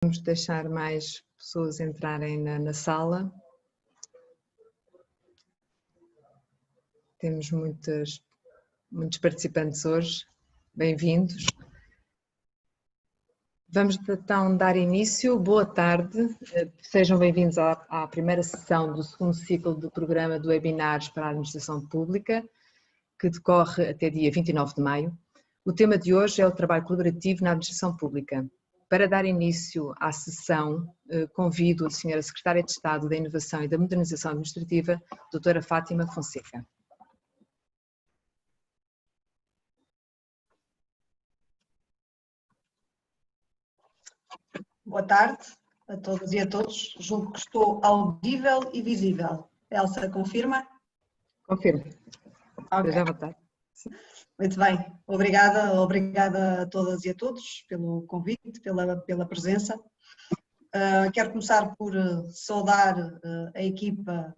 Vamos deixar mais pessoas entrarem na sala. Temos muitos participantes hoje. Bem-vindos. Vamos então dar início. Boa tarde. Sejam bem-vindos à primeira sessão do segundo ciclo do programa de webinars para a Administração Pública, que decorre até dia 29 de maio. O tema de hoje é o trabalho colaborativo na Administração Pública. Para dar início à sessão, convido a Sra. Secretária de Estado da Inovação e da Modernização Administrativa, Dra. Fátima Fonseca. Boa tarde a todas e a todos. Julgo que estou audível e visível. Elsa, confirma? Confirmo. Okay. Seja à vontade. Muito bem. Obrigada a todas e a todos pelo convite, pela presença. Quero começar por saudar a equipa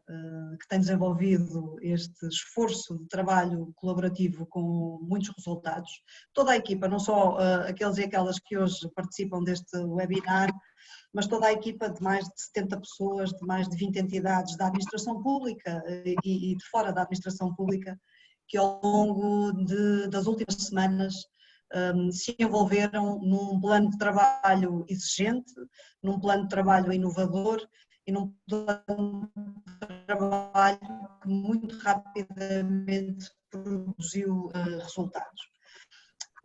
que tem desenvolvido este esforço de trabalho colaborativo com muitos resultados. Toda a equipa, não só aqueles e aquelas que hoje participam deste webinar, mas toda a equipa de mais de 70 pessoas, de mais de 20 entidades da administração pública e de fora da administração pública, que ao longo das últimas semanas se envolveram num plano de trabalho exigente, num plano de trabalho inovador e num plano de trabalho que muito rapidamente produziu resultados.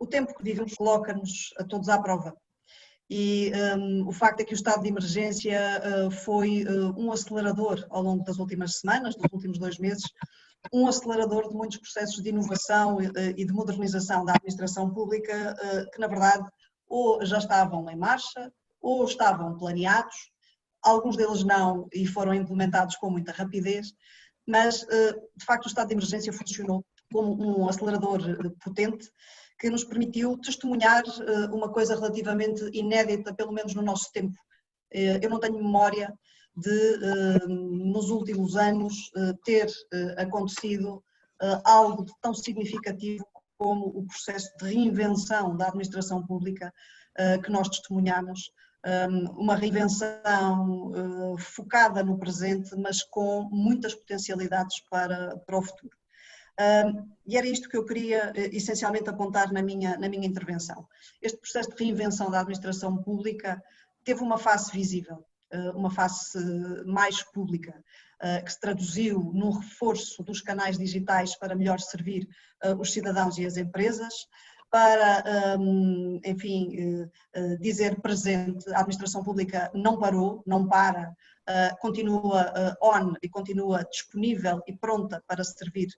O tempo que vivemos coloca-nos a todos à prova e o facto é que o estado de emergência foi um acelerador ao longo das últimas semanas, dos últimos 2 meses, um acelerador de muitos processos de inovação e de modernização da administração pública que, na verdade, ou já estavam em marcha ou estavam planeados, alguns deles não e foram implementados com muita rapidez, mas, de facto, o estado de emergência funcionou como um acelerador potente que nos permitiu testemunhar uma coisa relativamente inédita, pelo menos no nosso tempo. Eu não tenho memória de, nos últimos anos, ter acontecido algo de tão significativo como o processo de reinvenção da administração pública que nós testemunhamos, uma reinvenção focada no presente, mas com muitas potencialidades para o futuro. E era isto que eu queria essencialmente apontar na minha intervenção. Este processo de reinvenção da administração pública teve uma face visível, uma face mais pública, que se traduziu num reforço dos canais digitais para melhor servir os cidadãos e as empresas, para, enfim, dizer presente, a administração pública não parou, não para, continua on e continua disponível e pronta para servir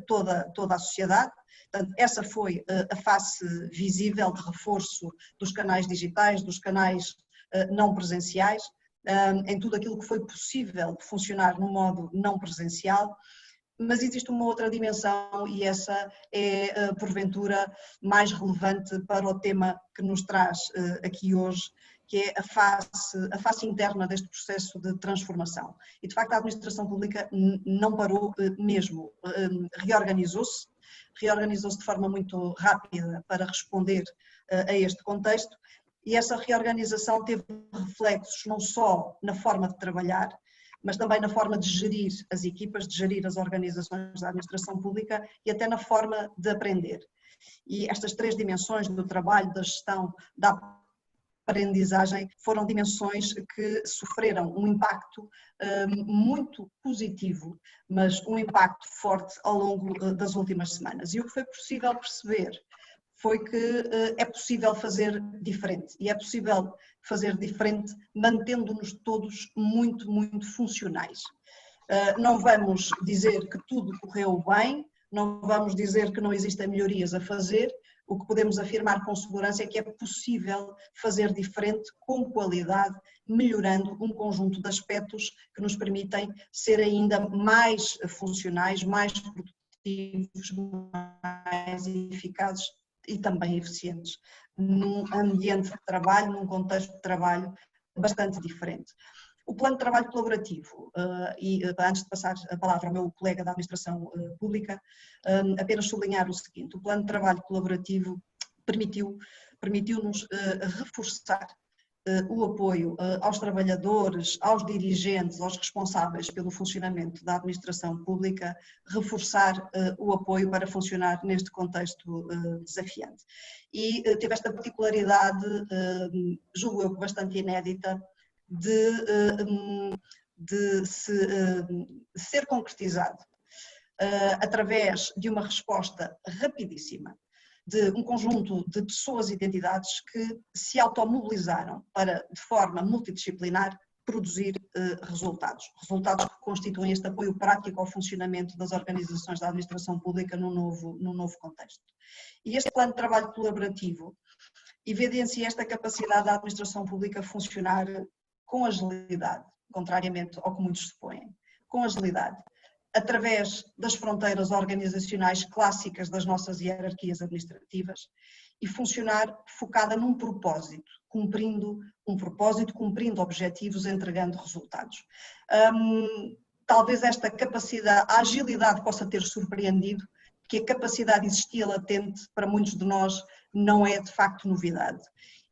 toda a sociedade. Portanto, essa foi a face visível de reforço dos canais digitais, dos canais não presenciais, em tudo aquilo que foi possível funcionar no modo não presencial, mas existe uma outra dimensão e essa é, porventura, mais relevante para o tema que nos traz aqui hoje, que é a face interna deste processo de transformação. E, de facto, a administração pública não parou mesmo, reorganizou-se de forma muito rápida para responder a este contexto, e essa reorganização teve reflexos não só na forma de trabalhar, mas também na forma de gerir as equipas, de gerir as organizações da administração pública e até na forma de aprender. E estas 3 dimensões do trabalho, da gestão, da aprendizagem, foram dimensões que sofreram um impacto muito positivo, mas um impacto forte ao longo das últimas semanas. E o que foi possível perceber foi que é possível fazer diferente, e é possível fazer diferente mantendo-nos todos muito funcionais. Não vamos dizer que tudo correu bem, não vamos dizer que não existem melhorias a fazer, o que podemos afirmar com segurança é que é possível fazer diferente, com qualidade, melhorando um conjunto de aspectos que nos permitem ser ainda mais funcionais, mais produtivos, mais eficazes e também eficientes, num ambiente de trabalho, num contexto de trabalho bastante diferente. O plano de trabalho colaborativo, e antes de passar a palavra ao meu colega da administração pública, apenas sublinhar o seguinte: o plano de trabalho colaborativo permitiu-nos reforçar o apoio aos trabalhadores, aos dirigentes, aos responsáveis pelo funcionamento da administração pública, reforçar o apoio para funcionar neste contexto desafiante. E teve esta particularidade, julgo eu, bastante inédita, de ser concretizado através de uma resposta rapidíssima de um conjunto de pessoas e de entidades que se automobilizaram para, de forma multidisciplinar, produzir resultados que constituem este apoio prático ao funcionamento das organizações da administração pública num novo contexto. E este plano de trabalho colaborativo evidencia esta capacidade da administração pública funcionar com agilidade, contrariamente ao que muitos supõem, com agilidade, através das fronteiras organizacionais clássicas das nossas hierarquias administrativas e funcionar focada num propósito, cumprindo objetivos, entregando resultados. Talvez esta capacidade, a agilidade possa ter surpreendido, que a capacidade existia latente para muitos de nós não é de facto novidade.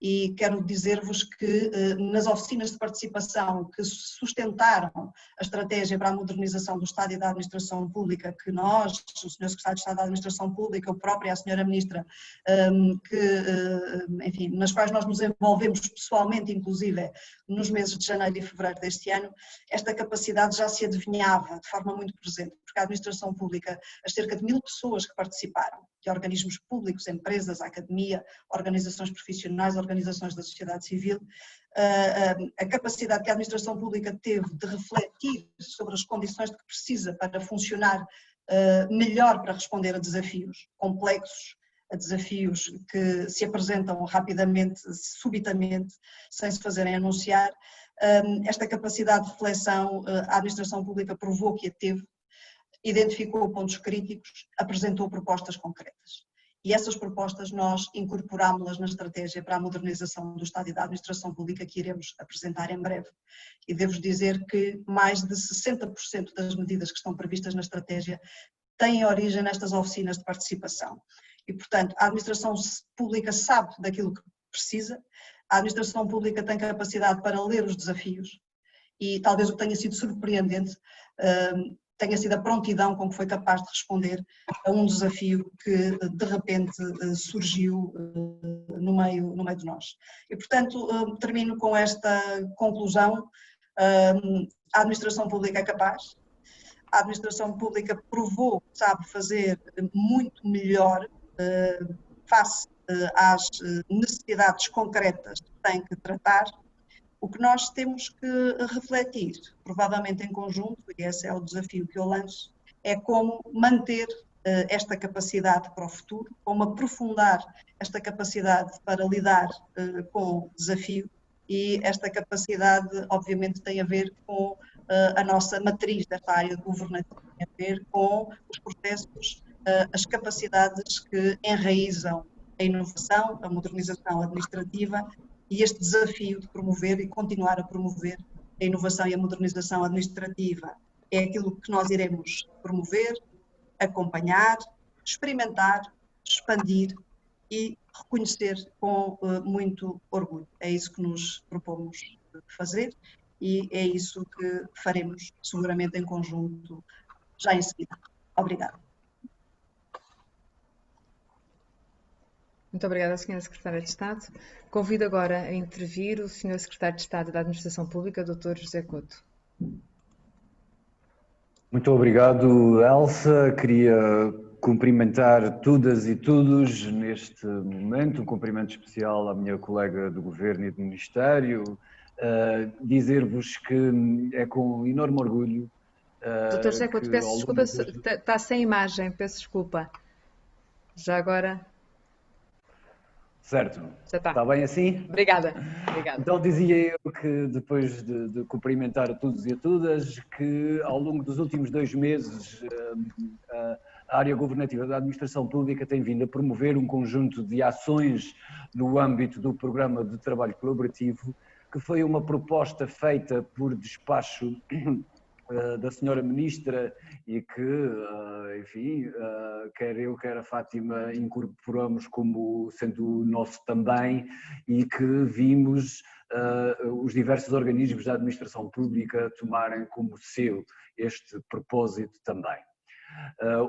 E quero dizer-vos que nas oficinas de participação que sustentaram a estratégia para a modernização do Estado e da administração pública, que nós, o Sr. Secretário de Estado da Administração Pública, o próprio e a Sra. Ministra, enfim, nas quais nós nos envolvemos pessoalmente, inclusive nos meses de janeiro e fevereiro deste ano, esta capacidade já se adivinhava de forma muito presente, porque a administração pública, as cerca de 1000 pessoas que participaram, de organismos públicos, empresas, academia, organizações profissionais, organizações da sociedade civil, a capacidade que a administração pública teve de refletir sobre as condições de que precisa para funcionar melhor para responder a desafios complexos, a desafios que se apresentam rapidamente, subitamente, sem se fazerem anunciar. Esta capacidade de reflexão a administração pública provou que a teve, identificou pontos críticos, apresentou propostas concretas. E essas propostas nós incorporámos-las na estratégia para a modernização do Estado e da administração pública que iremos apresentar em breve. E devo dizer que mais de 60% das medidas que estão previstas na estratégia têm origem nestas oficinas de participação. E, portanto, a administração pública sabe daquilo que precisa, a administração pública tem capacidade para ler os desafios e talvez o que tenha sido surpreendente tenha sido a prontidão com que foi capaz de responder a um desafio que de repente surgiu no meio de nós. E portanto termino com esta conclusão: a administração pública é capaz, a administração pública provou que sabe fazer muito melhor face às necessidades concretas que tem que tratar. O que nós temos que refletir, provavelmente em conjunto, e esse é o desafio que eu lanço, é como manter esta capacidade para o futuro, como aprofundar esta capacidade para lidar com o desafio, e esta capacidade obviamente tem a ver com a nossa matriz desta área governativa, tem a ver com os processos, as capacidades que enraizam a inovação, a modernização administrativa, e este desafio de promover e continuar a promover a inovação e a modernização administrativa é aquilo que nós iremos promover, acompanhar, experimentar, expandir e reconhecer com muito orgulho. É isso que nos propomos fazer e é isso que faremos seguramente em conjunto já em seguida. Obrigada. Muito obrigada, Sra. Secretária de Estado. Convido agora a intervir o Sr. Secretário de Estado da Administração Pública, Dr. José Couto. Muito obrigado, Elsa. Queria cumprimentar todas e todos neste momento, um cumprimento especial à minha colega do Governo e do Ministério, dizer-vos que é com enorme orgulho. Dr. José Couto, peço desculpa, está sem imagem, peço desculpa. Já agora... Certo. Já está. Está bem assim? Obrigada. Então dizia eu que depois de cumprimentar a todos e a todas, que ao longo dos últimos 2 meses a área governativa da administração pública tem vindo a promover um conjunto de ações no âmbito do programa de trabalho colaborativo, que foi uma proposta feita por despacho da Sra. Ministra e que, enfim, quer eu, quer a Fátima incorporamos como sendo nosso também e que vimos os diversos organismos da administração pública tomarem como seu este propósito também.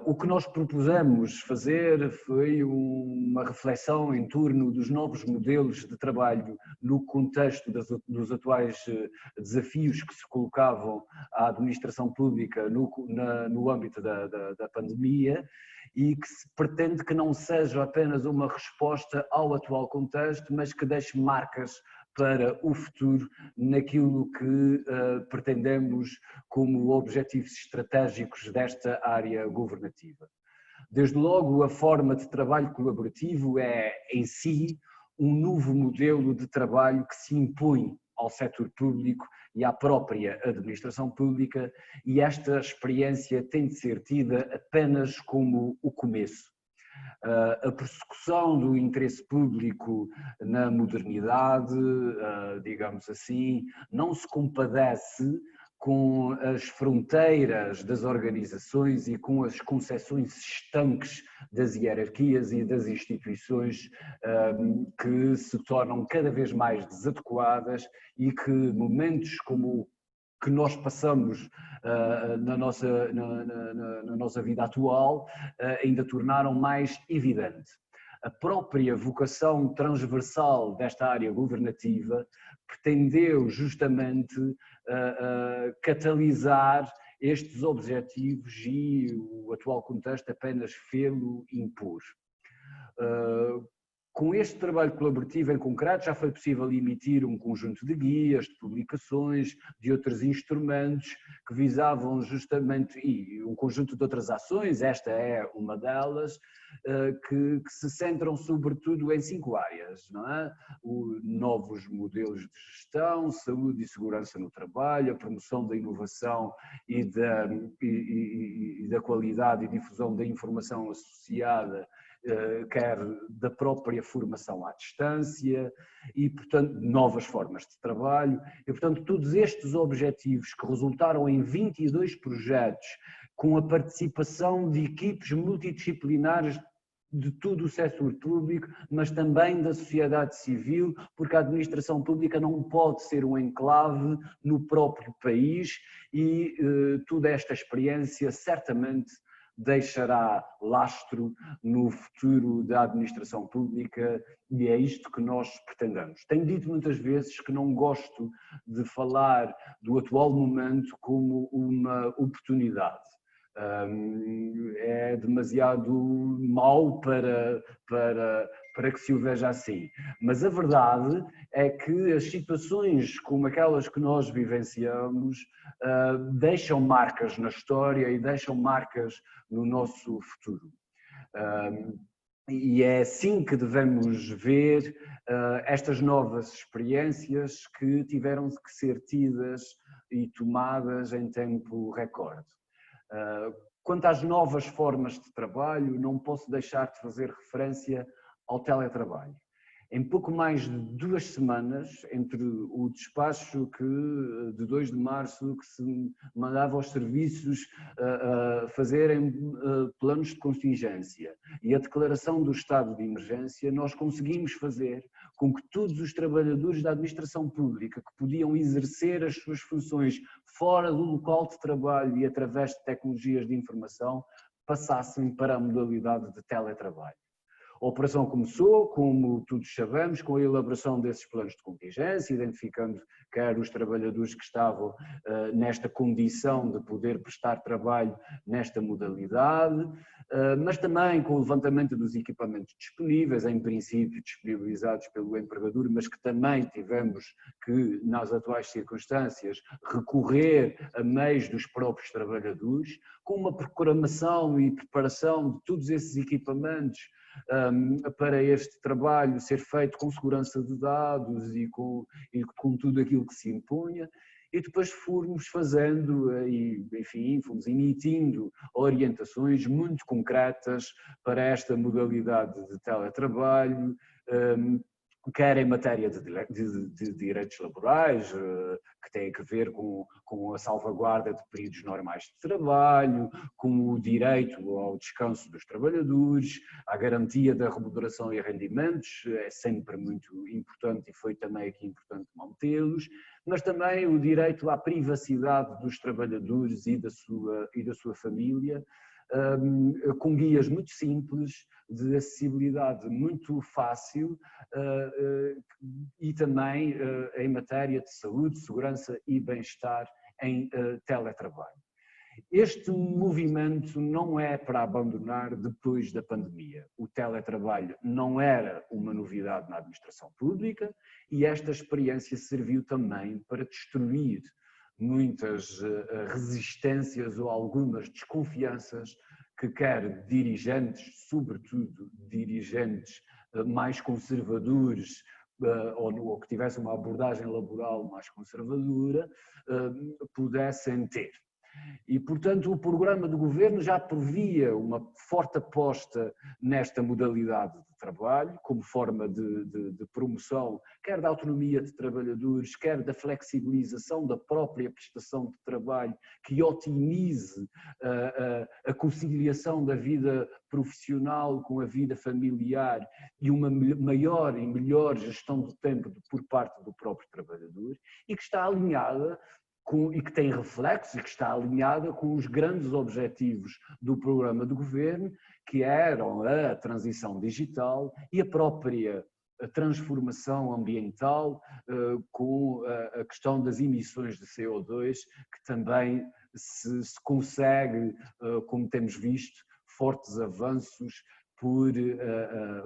O que nós propusemos fazer foi uma reflexão em torno dos novos modelos de trabalho no contexto dos atuais desafios que se colocavam à administração pública no âmbito da pandemia, e que se pretende que não seja apenas uma resposta ao atual contexto, mas que deixe marcas para o futuro naquilo que pretendemos como objetivos estratégicos desta área governativa. Desde logo, a forma de trabalho colaborativo é, em si, um novo modelo de trabalho que se impõe ao setor público e à própria administração pública, e esta experiência tem de ser tida apenas como o começo. A persecução do interesse público na modernidade, digamos assim, não se compadece com as fronteiras das organizações e com as concepções estanques das hierarquias e das instituições que se tornam cada vez mais desadequadas, e que momentos como que nós passamos na nossa vida atual ainda tornaram mais evidente. A própria vocação transversal desta área governativa pretendeu justamente catalisar estes objetivos, e o atual contexto apenas fê-lo impor. Com este trabalho colaborativo em concreto já foi possível emitir um conjunto de guias, de publicações, de outros instrumentos que visavam justamente, e um conjunto de outras ações, esta é uma delas, que se centram sobretudo em 5 áreas, não é? Novos modelos de gestão, saúde e segurança no trabalho, a promoção da inovação e da qualidade e difusão da informação associada, quer da própria formação à distância, e, portanto, novas formas de trabalho. E, portanto, todos estes objetivos que resultaram em 22 projetos, com a participação de equipes multidisciplinares de todo o setor público, mas também da sociedade civil, porque a administração pública não pode ser um enclave no próprio país, e toda esta experiência certamente deixará lastro no futuro da administração pública, e é isto que nós pretendemos. Tenho dito muitas vezes que não gosto de falar do atual momento como uma oportunidade. É demasiado mau para que se o veja assim. Mas a verdade é que as situações como aquelas que nós vivenciamos deixam marcas na história e deixam marcas no nosso futuro. E é assim que devemos ver estas novas experiências que tiveram que ser tidas e tomadas em tempo recorde. Quanto às novas formas de trabalho, não posso deixar de fazer referência ao teletrabalho. Em pouco mais de 2 semanas, entre o despacho de 2 de março, que se mandava aos serviços fazerem planos de contingência, e a declaração do estado de emergência, nós conseguimos fazer com que todos os trabalhadores da administração pública que podiam exercer as suas funções fora do local de trabalho e através de tecnologias de informação passassem para a modalidade de teletrabalho. A operação começou, como todos sabemos, com a elaboração desses planos de contingência, identificando quer os trabalhadores que estavam nesta condição de poder prestar trabalho nesta modalidade, mas também com o levantamento dos equipamentos disponíveis, em princípio disponibilizados pelo empregador, mas que também tivemos que, nas atuais circunstâncias, recorrer a meios dos próprios trabalhadores, com uma programação e preparação de todos esses equipamentos para este trabalho ser feito com segurança de dados e com tudo aquilo que se impunha, e depois fomos fazendo, e enfim, fomos emitindo orientações muito concretas para esta modalidade de teletrabalho, quer em matéria de direitos laborais, que tem a ver com a salvaguarda de períodos normais de trabalho, com o direito ao descanso dos trabalhadores, a garantia da remuneração e rendimentos, é sempre muito importante e foi também aqui importante mantê-los, mas também o direito à privacidade dos trabalhadores e da sua família, com guias muito simples, de acessibilidade muito fácil e também em matéria de saúde, segurança e bem-estar em teletrabalho. Este movimento não é para abandonar depois da pandemia. O teletrabalho não era uma novidade na administração pública e esta experiência serviu também para destruir muitas resistências ou algumas desconfianças que quer dirigentes, sobretudo dirigentes mais conservadores ou que tivessem uma abordagem laboral mais conservadora, pudessem ter. E, portanto, o programa do governo já previa uma forte aposta nesta modalidade de trabalho, como forma de promoção, quer da autonomia de trabalhadores, quer da flexibilização da própria prestação de trabalho, que otimize a conciliação da vida profissional com a vida familiar e uma maior e melhor gestão do tempo por parte do próprio trabalhador, e que está alinhada e que tem reflexos e que está alinhada com os grandes objetivos do programa de governo, que eram a transição digital e a própria transformação ambiental, com a questão das emissões de CO2, que também se consegue, como temos visto, fortes avanços por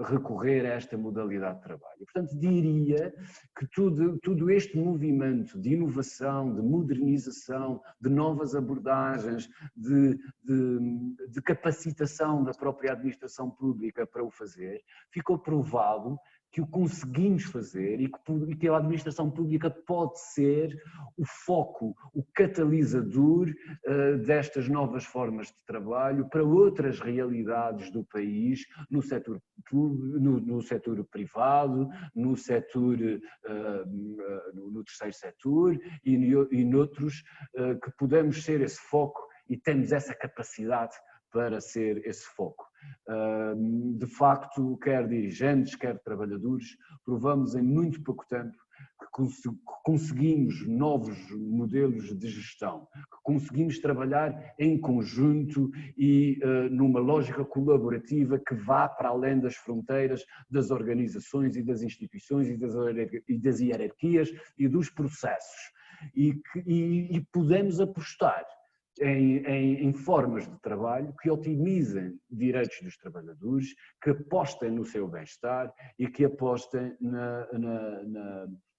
recorrer a esta modalidade de trabalho. Portanto, diria que todo este movimento de inovação, de modernização, de novas abordagens, de capacitação da própria administração pública para o fazer, ficou provado que o conseguimos fazer e que a administração pública pode ser o foco, o catalisador destas novas formas de trabalho para outras realidades do país, no setor privado, no terceiro setor e noutros, que podemos ser esse foco e temos essa capacidade para ser esse foco. De facto, quer dirigentes, quer trabalhadores, provamos em muito pouco tempo que conseguimos novos modelos de gestão, que conseguimos trabalhar em conjunto e numa lógica colaborativa que vá para além das fronteiras das organizações e das instituições e das hierarquias e dos processos. E podemos apostar em formas de trabalho que otimizem direitos dos trabalhadores, que apostem no seu bem-estar e que apostem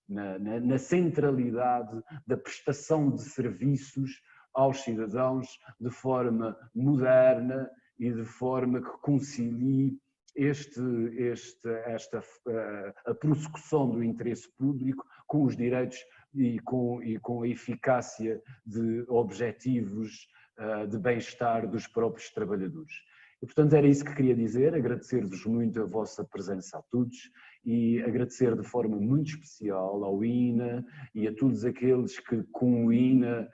na centralidade da prestação de serviços aos cidadãos de forma moderna e de forma que concilie a prossecução do interesse público com os direitos e com a eficácia de objetivos de bem-estar dos próprios trabalhadores. E, portanto, era isso que queria dizer, agradecer-vos muito a vossa presença a todos e agradecer de forma muito especial ao INA e a todos aqueles que com o INA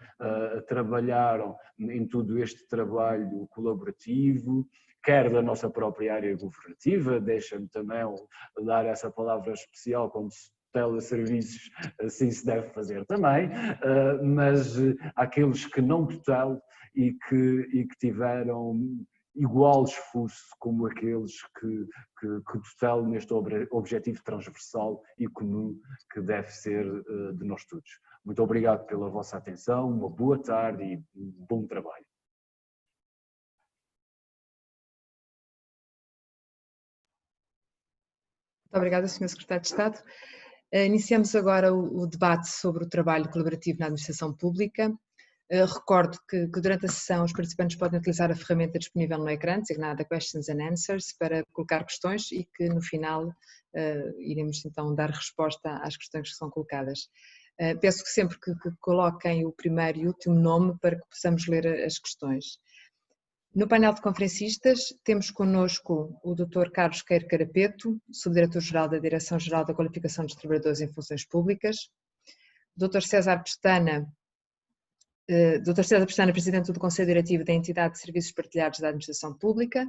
trabalharam em todo este trabalho colaborativo, quer da nossa própria área governativa, deixa-me também dar essa palavra especial como teleserviços, assim se deve fazer também, mas aqueles que não tutelam e que tiveram igual esforço como aqueles que tutelam neste objetivo transversal e comum que deve ser de nós todos. Muito obrigado pela vossa atenção, uma boa tarde e um bom trabalho. Muito obrigada, Sr. Secretário de Estado. Iniciamos agora o debate sobre o trabalho colaborativo na administração pública. Recordo que durante a sessão os participantes podem utilizar a ferramenta disponível no ecrã, designada Questions and Answers, para colocar questões e que no final iremos então dar resposta às questões que são colocadas. Peço que sempre que coloquem o primeiro e último nome para que possamos ler as questões. No painel de conferencistas temos connosco o Dr. Carlos Queiro Carapeto, Subdiretor-Geral da Direção-Geral da Qualificação dos Trabalhadores em Funções Públicas, Dr. César Pestana, Presidente do Conselho Diretivo da Entidade de Serviços Partilhados da Administração Pública,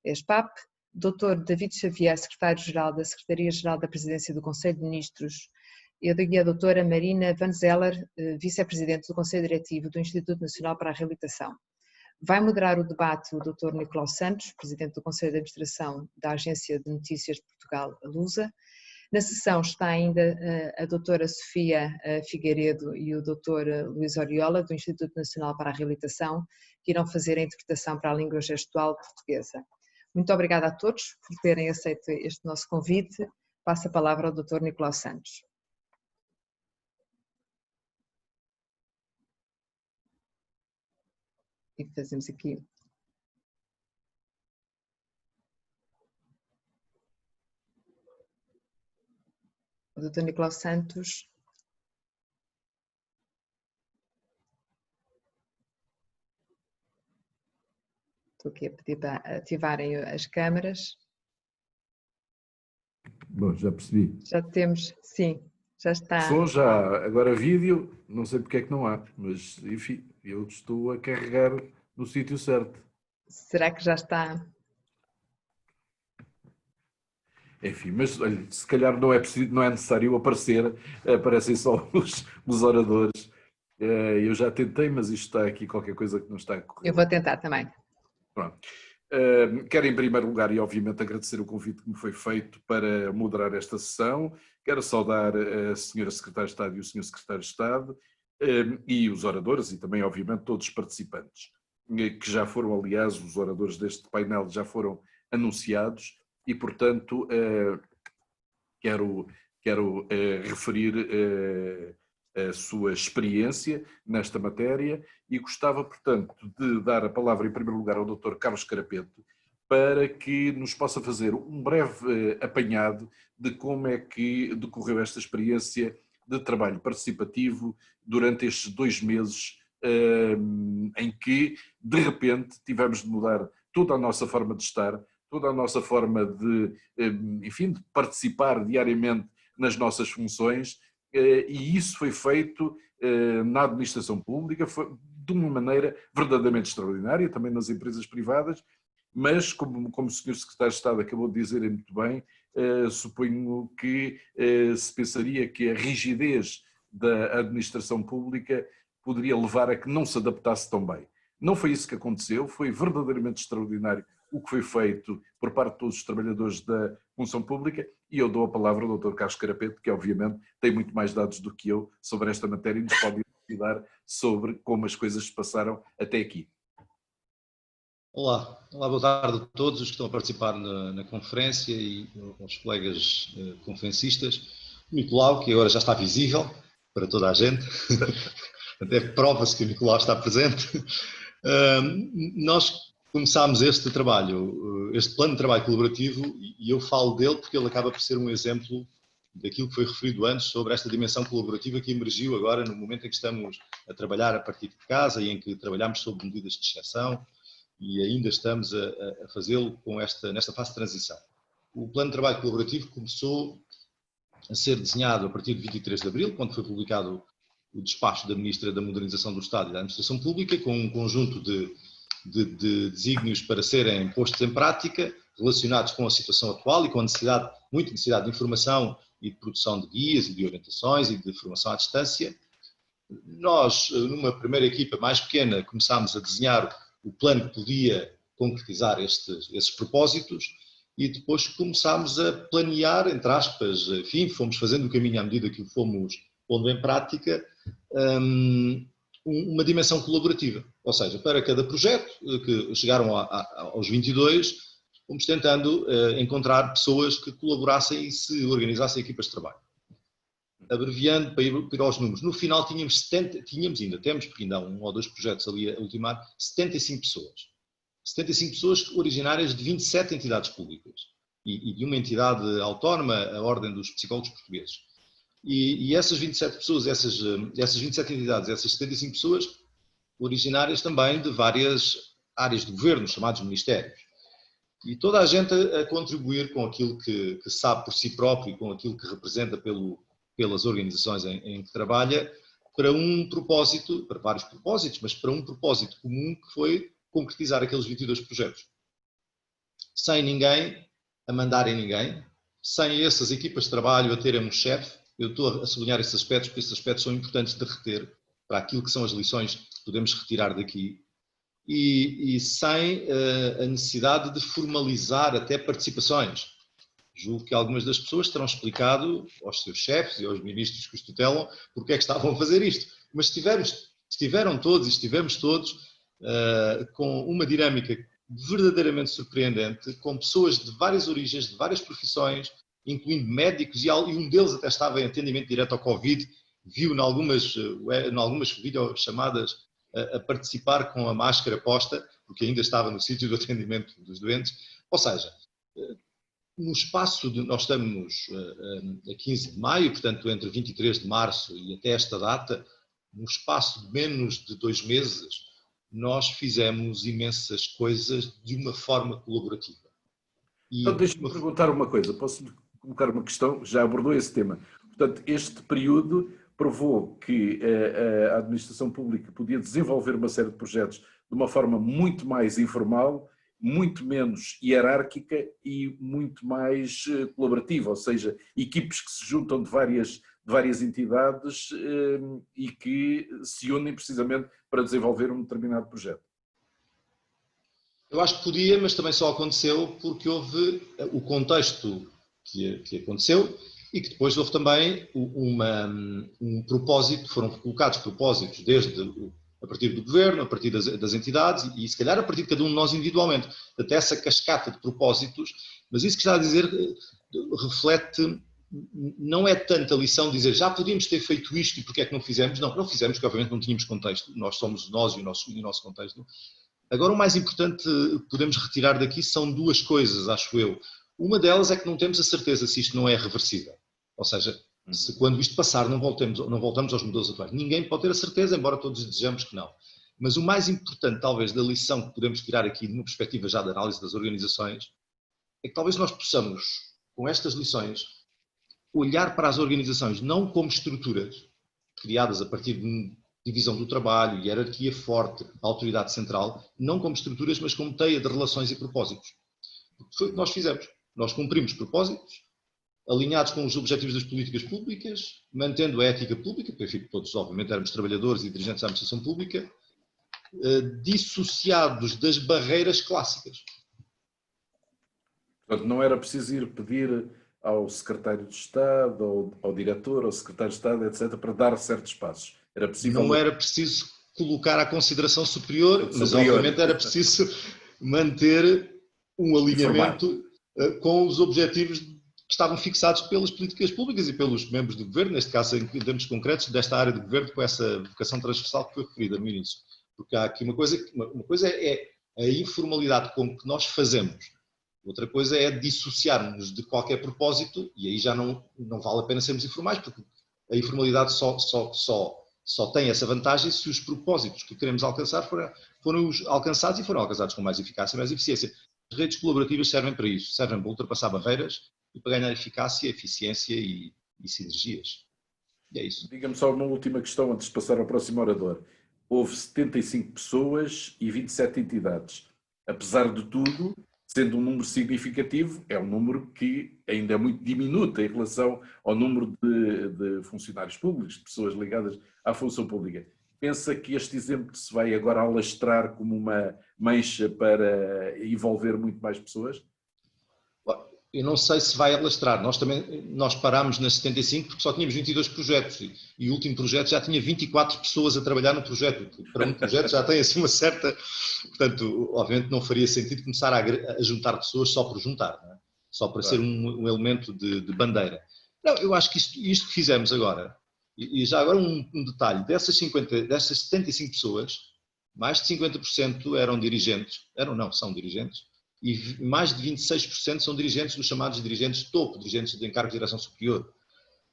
ESPAP, Dr. David Xavier, Secretário-Geral da Secretaria-Geral da Presidência do Conselho de Ministros, e a doutora Marina Van Zeller, Vice-Presidente do Conselho Diretivo do Instituto Nacional para a Reabilitação. Vai moderar o debate o Dr. Nicolau Santos, Presidente do Conselho de Administração da Agência de Notícias de Portugal, a Lusa. Na sessão está ainda a doutora Sofia Figueiredo e o Dr. Luís Oriola, do Instituto Nacional para a Reabilitação, que irão fazer a interpretação para a língua gestual portuguesa. Muito obrigada a todos por terem aceito este nosso convite. Passo a palavra ao Dr. Nicolau Santos. E fazemos aqui. O Dr. Nicolau Santos. Estou aqui a pedir para ativarem as câmaras. Bom, já percebi. Já temos, sim, já está. Som já, agora vídeo, não sei porque é que não há, mas enfim, eu estou a carregar no sítio certo. Será que já está? Enfim, mas olha, se calhar não é preciso, não é necessário aparecer, aparecem só os oradores. Eu já tentei, mas isto está aqui qualquer coisa que não está a correr. Eu vou tentar também. Pronto. Quero em primeiro lugar e obviamente agradecer o convite que me foi feito para moderar esta sessão. Quero saudar a Sra. Secretária de Estado e o Sr. Secretário de Estado e os oradores e também obviamente todos os participantes, que já foram, aliás, os oradores deste painel já foram anunciados e portanto quero referir a sua experiência nesta matéria e gostava, portanto, de dar a palavra em primeiro lugar ao Dr. Carlos Carapeto para que nos possa fazer um breve apanhado de como é que decorreu esta experiência de trabalho participativo durante estes 2 meses em que, de repente, tivemos de mudar toda a nossa forma de estar, toda a nossa forma de, enfim, de participar diariamente nas nossas funções. E isso foi feito na administração pública de uma maneira verdadeiramente extraordinária, também nas empresas privadas, mas como o Sr. Secretário de Estado acabou de dizer muito bem, suponho que se pensaria que a rigidez da administração pública poderia levar a que não se adaptasse tão bem. Não foi isso que aconteceu, foi verdadeiramente extraordinário o que foi feito por parte de todos os trabalhadores da função pública e eu dou a palavra ao Dr. Carlos Carapeto, que obviamente tem muito mais dados do que eu sobre esta matéria e nos pode elucidar sobre como as coisas se passaram até aqui. Olá, boa tarde a todos os que estão a participar na conferência e aos colegas conferencistas. O Nicolau, que agora já está visível para toda a gente, até prova-se que o Nicolau está presente. Nós começámos este trabalho, este plano de trabalho colaborativo, e eu falo dele porque ele acaba por ser um exemplo daquilo que foi referido antes sobre esta dimensão colaborativa que emergiu agora no momento em que estamos a trabalhar a partir de casa e em que trabalhamos sob medidas de exceção e ainda estamos a fazê-lo nesta fase de transição. O plano de trabalho colaborativo começou a ser desenhado a partir de 23 de abril, quando foi publicado o despacho da Ministra da Modernização do Estado e da Administração Pública, com um conjunto de desígnios para serem postos em prática, relacionados com a situação atual e com a muita necessidade de informação e de produção de guias e de orientações e de formação à distância. Nós, numa primeira equipa mais pequena, começámos a desenhar o plano que podia concretizar esses propósitos e depois começámos a planear, entre aspas, enfim, fomos fazendo o caminho à medida que o fomos pondo em prática, uma dimensão colaborativa. Ou seja, para cada projeto, que chegaram aos 22, fomos tentando encontrar pessoas que colaborassem e se organizassem equipas de trabalho. Abreviando para ir aos números, no final ainda temos, porque ainda há 1 ou 2 projetos ali a ultimar, 75 pessoas. 75 pessoas originárias de 27 entidades públicas e de uma entidade autónoma, a Ordem dos Psicólogos Portugueses. E essas 27 pessoas, essas 27 entidades, essas 75 pessoas, originárias também de várias áreas de governo, chamados ministérios. E toda a gente a contribuir com aquilo que sabe por si próprio e com aquilo que representa pelas organizações em que trabalha, para um propósito, para vários propósitos, mas para um propósito comum que foi concretizar aqueles 22 projetos. Sem ninguém a mandar em ninguém, sem essas equipas de trabalho a terem um chefe. Eu estou a sublinhar esses aspectos, porque esses aspectos são importantes de reter para aquilo que são as lições que podemos retirar daqui, e sem a necessidade de formalizar até participações. Julgo que algumas das pessoas terão explicado aos seus chefes e aos ministros que os tutelam porque é que estavam a fazer isto. Mas estiveram todos e estivemos todos com uma dinâmica verdadeiramente surpreendente, com pessoas de várias origens, de várias profissões, incluindo médicos, e um deles até estava em atendimento direto ao Covid, viu em algumas videochamadas a participar com a máscara posta, porque ainda estava no sítio do atendimento dos doentes. Ou seja, no espaço nós estamos a 15 de maio, portanto entre 23 de março e até esta data, no espaço de menos de 2 meses, nós fizemos imensas coisas de uma forma colaborativa. Então deixe-me perguntar uma coisa, posso colocar uma questão? Já abordou esse tema. Portanto, este período provou que a administração pública podia desenvolver uma série de projetos de uma forma muito mais informal, muito menos hierárquica e muito mais colaborativa, ou seja, equipes que se juntam de várias entidades e que se unem precisamente para desenvolver um determinado projeto. Eu acho que podia, mas também só aconteceu porque houve o contexto que aconteceu e que depois houve também um propósito, foram colocados propósitos a partir do governo, a partir das entidades e se calhar a partir de cada um de nós individualmente. Até essa cascata de propósitos, mas isso que está a dizer reflete, não é tanto a lição de dizer já podíamos ter feito isto e porque é que não fizemos. Não fizemos porque obviamente não tínhamos contexto, nós somos nós e o nosso contexto. Agora o mais importante que podemos retirar daqui são 2 coisas, acho eu. Uma delas é que não temos a certeza se isto não é reversível. Ou seja, se quando isto passar não voltamos aos modelos atuais. Ninguém pode ter a certeza, embora todos desejamos que não. Mas o mais importante, talvez, da lição que podemos tirar aqui, numa perspectiva já da análise das organizações, é que talvez nós possamos, com estas lições, olhar para as organizações não como estruturas criadas a partir de divisão do trabalho, hierarquia forte, autoridade central, não como estruturas, mas como teia de relações e propósitos. Foi o que nós fizemos. Nós cumprimos propósitos, alinhados com os objetivos das políticas públicas, mantendo a ética pública, porque todos, obviamente, éramos trabalhadores e dirigentes da administração pública, dissociados das barreiras clássicas. Portanto, não era preciso ir pedir ao secretário de Estado, ao diretor, ao secretário de Estado, etc., para dar certos passos. Era possível... Não era preciso colocar à consideração superior, mas obviamente era preciso manter um alinhamento com os objetivos que estavam fixados pelas políticas públicas e pelos membros do governo, neste caso em termos concretos desta área de governo, com essa vocação transversal que foi referida no início. Porque há aqui uma coisa é a informalidade com que nós fazemos, outra coisa é dissociarmos de qualquer propósito, e aí já não vale a pena sermos informais, porque a informalidade só tem essa vantagem se os propósitos que queremos alcançar foram alcançados e foram alcançados com mais eficácia e mais eficiência. As redes colaborativas servem para isso, servem para ultrapassar barreiras e para ganhar eficácia, eficiência e sinergias. E é isso. Diga-me só uma última questão antes de passar ao próximo orador. Houve 75 pessoas e 27 entidades. Apesar de tudo, sendo um número significativo, é um número que ainda é muito diminuto em relação ao número de funcionários públicos, de pessoas ligadas à função pública. Pensa que este exemplo se vai agora alastrar como uma mancha para envolver muito mais pessoas? Eu não sei se vai alastrar. Nós parámos nas 75 porque só tínhamos 22 projetos e o último projeto já tinha 24 pessoas a trabalhar no projeto. Para um projeto já tem assim uma certa... Portanto, obviamente não faria sentido começar a juntar pessoas só por juntar, não é? Só para ser um elemento de bandeira. Não, eu acho que isto que fizemos agora, e já agora um detalhe, dessas 75 pessoas, mais de 50% eram dirigentes, são dirigentes, e mais de 26% são dirigentes dos chamados dirigentes de topo, dirigentes de encargos de direção superior.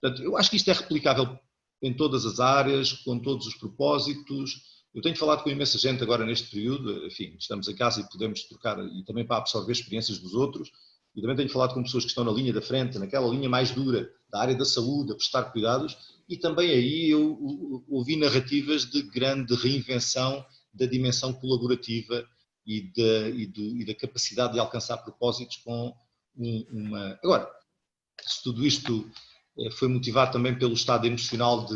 Portanto, eu acho que isto é replicável em todas as áreas, com todos os propósitos, Eu tenho falado com imensa gente agora neste período, enfim, estamos em casa e podemos trocar, e também para absorver experiências dos outros, e também tenho falado com pessoas que estão na linha da frente, naquela linha mais dura da área da saúde, a prestar cuidados, e também aí eu ouvi narrativas de grande reinvenção da dimensão colaborativa e da capacidade de alcançar propósitos com uma... Agora, se tudo isto foi motivado também pelo estado emocional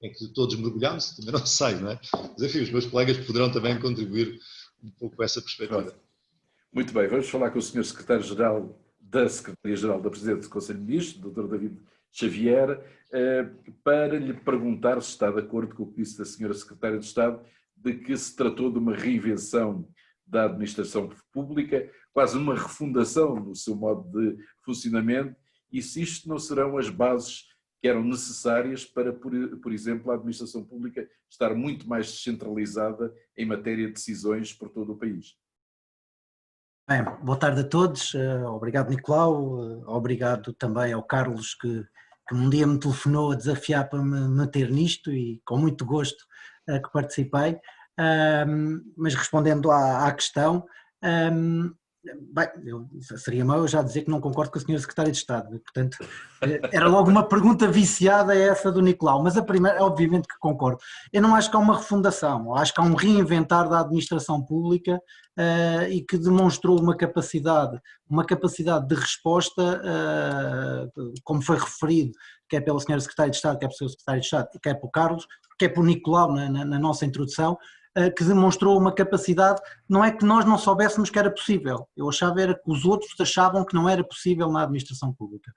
em que todos mergulhamos, também não sei, não é? Mas enfim, os meus colegas poderão também contribuir um pouco com essa perspectiva. Muito bem, vamos falar com o Sr. Secretário-Geral da Secretaria-Geral da Presidência do Conselho de Ministros, Dr. David Xavier, para lhe perguntar se está de acordo com o que disse a Sra. Secretária de Estado, de que se tratou de uma reinvenção da administração pública, quase uma refundação do seu modo de funcionamento, e se isto não serão as bases que eram necessárias para, por exemplo, a administração pública estar muito mais descentralizada em matéria de decisões por todo o país. Bem, boa tarde a todos, obrigado Nicolau, obrigado também ao Carlos que um dia me telefonou a desafiar para me meter nisto e com muito gosto que participei, mas respondendo à questão, bem, seria mau eu já dizer que não concordo com a Sra. Secretária de Estado, portanto era logo uma pergunta viciada essa do Nicolau, mas a primeira obviamente que concordo. Eu não acho que há uma refundação, acho que há um reinventar da administração pública e que demonstrou uma capacidade de resposta, como foi referido, quer pela Sra. Secretária de Estado, quer pelo Sr. Secretário de Estado, quer pelo Carlos, quer pelo Nicolau na nossa introdução, que demonstrou uma capacidade, não é que nós não soubéssemos que era possível, eu achava era que os outros achavam que não era possível na administração pública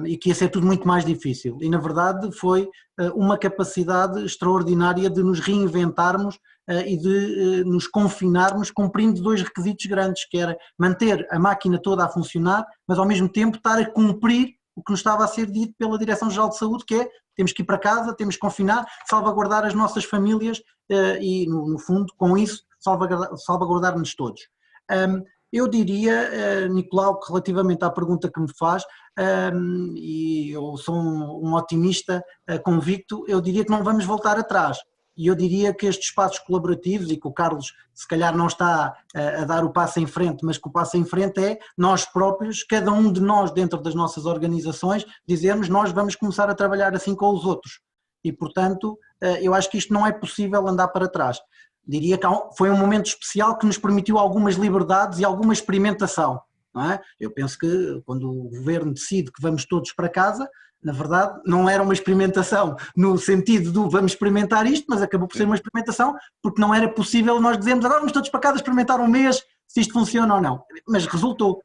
e que ia ser tudo muito mais difícil, e na verdade foi uma capacidade extraordinária de nos reinventarmos e de nos confinarmos cumprindo dois requisitos grandes, que era manter a máquina toda a funcionar, mas ao mesmo tempo estar a cumprir o que nos estava a ser dito pela Direção-Geral de Saúde, que é temos que ir para casa, temos que confinar, salvaguardar as nossas famílias e, no fundo, com isso, salvaguardar-nos todos. Eu diria, Nicolau, que relativamente à pergunta que me faz, e eu sou um otimista convicto, eu diria que não vamos voltar atrás. E eu diria que estes espaços colaborativos, e que o Carlos se calhar não está a dar o passo em frente, mas que o passo em frente é nós próprios, cada um de nós dentro das nossas organizações, dizermos nós vamos começar a trabalhar assim com os outros. E portanto, eu acho que isto não é possível andar para trás. Diria que foi um momento especial que nos permitiu algumas liberdades e alguma experimentação. Não é? Eu penso que quando o governo decide que vamos todos para casa, na verdade não era uma experimentação no sentido do vamos experimentar isto, mas acabou por ser uma experimentação porque não era possível nós dizermos agora vamos todos para casa experimentar um mês se isto funciona ou não, mas resultou.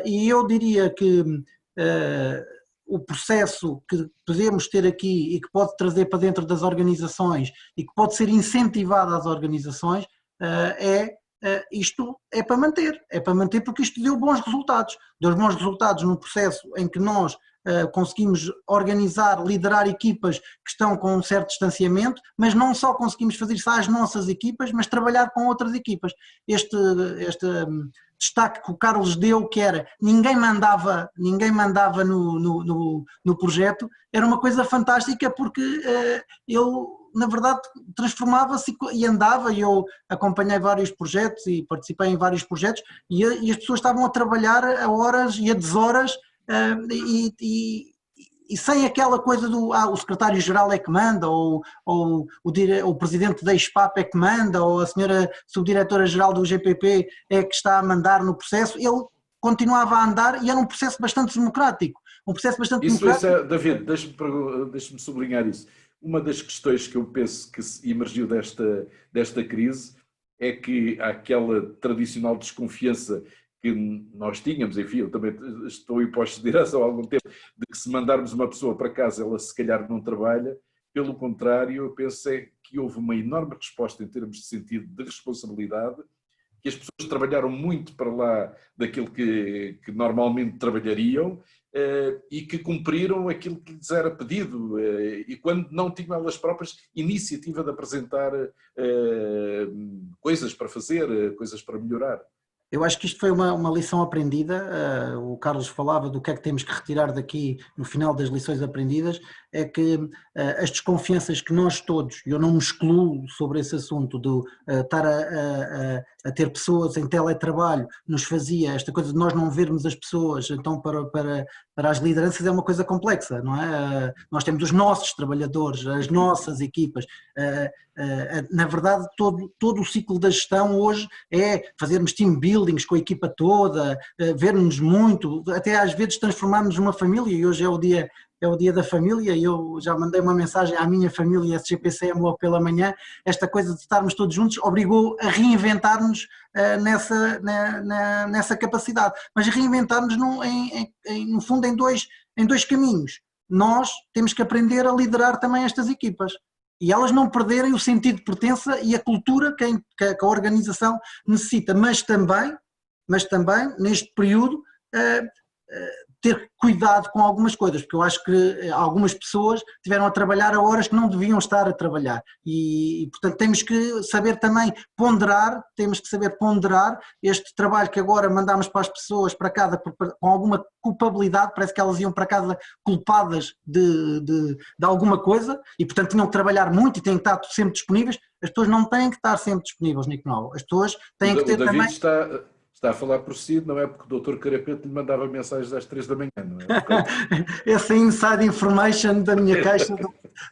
E eu diria que o processo que podemos ter aqui e que pode trazer para dentro das organizações e que pode ser incentivado às organizações isto é para manter porque isto deu bons resultados num processo em que nós conseguimos organizar, liderar equipas que estão com um certo distanciamento, mas não só conseguimos fazer isso às nossas equipas, mas trabalhar com outras equipas. Este destaque que o Carlos deu, que era ninguém mandava no projeto, era uma coisa fantástica porque ele, na verdade, transformava-se e andava, e eu acompanhei vários projetos e participei em vários projetos e as pessoas estavam a trabalhar a horas e a deshoras e sem aquela coisa do o secretário-geral é que manda, ou o presidente da ISPAP é que manda, ou a senhora subdiretora-geral do GPP é que está a mandar no processo. Ele continuava a andar e era um processo bastante democrático. David, deixa-me sublinhar isso. Uma das questões que eu penso que emergiu desta crise é que há aquela tradicional desconfiança que nós tínhamos, enfim, eu também estou em postos de direção há algum tempo, de que se mandarmos uma pessoa para casa, ela se calhar não trabalha. Pelo contrário, eu penso que houve uma enorme resposta em termos de sentido de responsabilidade, que as pessoas trabalharam muito para lá daquilo que normalmente trabalhariam e que cumpriram aquilo que lhes era pedido e quando não tinham elas próprias iniciativa de apresentar coisas para fazer, coisas para melhorar. Eu acho que isto foi uma lição aprendida. O Carlos falava do que é que temos que retirar daqui no final das lições aprendidas, é que as desconfianças que nós todos, e eu não me excluo sobre esse assunto, de estar a ter pessoas em teletrabalho, nos fazia esta coisa de nós não vermos as pessoas, então para as lideranças é uma coisa complexa, não é? Nós temos os nossos trabalhadores, as nossas equipas. Na verdade, todo o ciclo da gestão hoje é fazermos team buildings com a equipa toda, vermos muito, até às vezes transformarmos numa família, e hoje é o dia da família, e eu já mandei uma mensagem à minha família SGPCM logo pela manhã. Esta coisa de estarmos todos juntos obrigou a reinventar-nos nessa capacidade, mas reinventar-nos no fundo em dois caminhos. Nós temos que aprender a liderar também estas equipas e elas não perderem o sentido de pertença e a cultura que a organização necessita, mas também neste período ter cuidado com algumas coisas, porque eu acho que algumas pessoas tiveram a trabalhar a horas que não deviam estar a trabalhar e portanto temos que saber também ponderar, este trabalho que agora mandamos para as pessoas para casa com alguma culpabilidade, parece que elas iam para casa culpadas de alguma coisa e portanto tinham que trabalhar muito e têm que estar sempre disponíveis. As pessoas não têm que estar sempre disponíveis, Nicolau, as pessoas têm que ter também... Está a falar por si, não é porque o Dr. Carapeto lhe mandava mensagens às 3 da manhã, não é? Essa inside information da minha caixa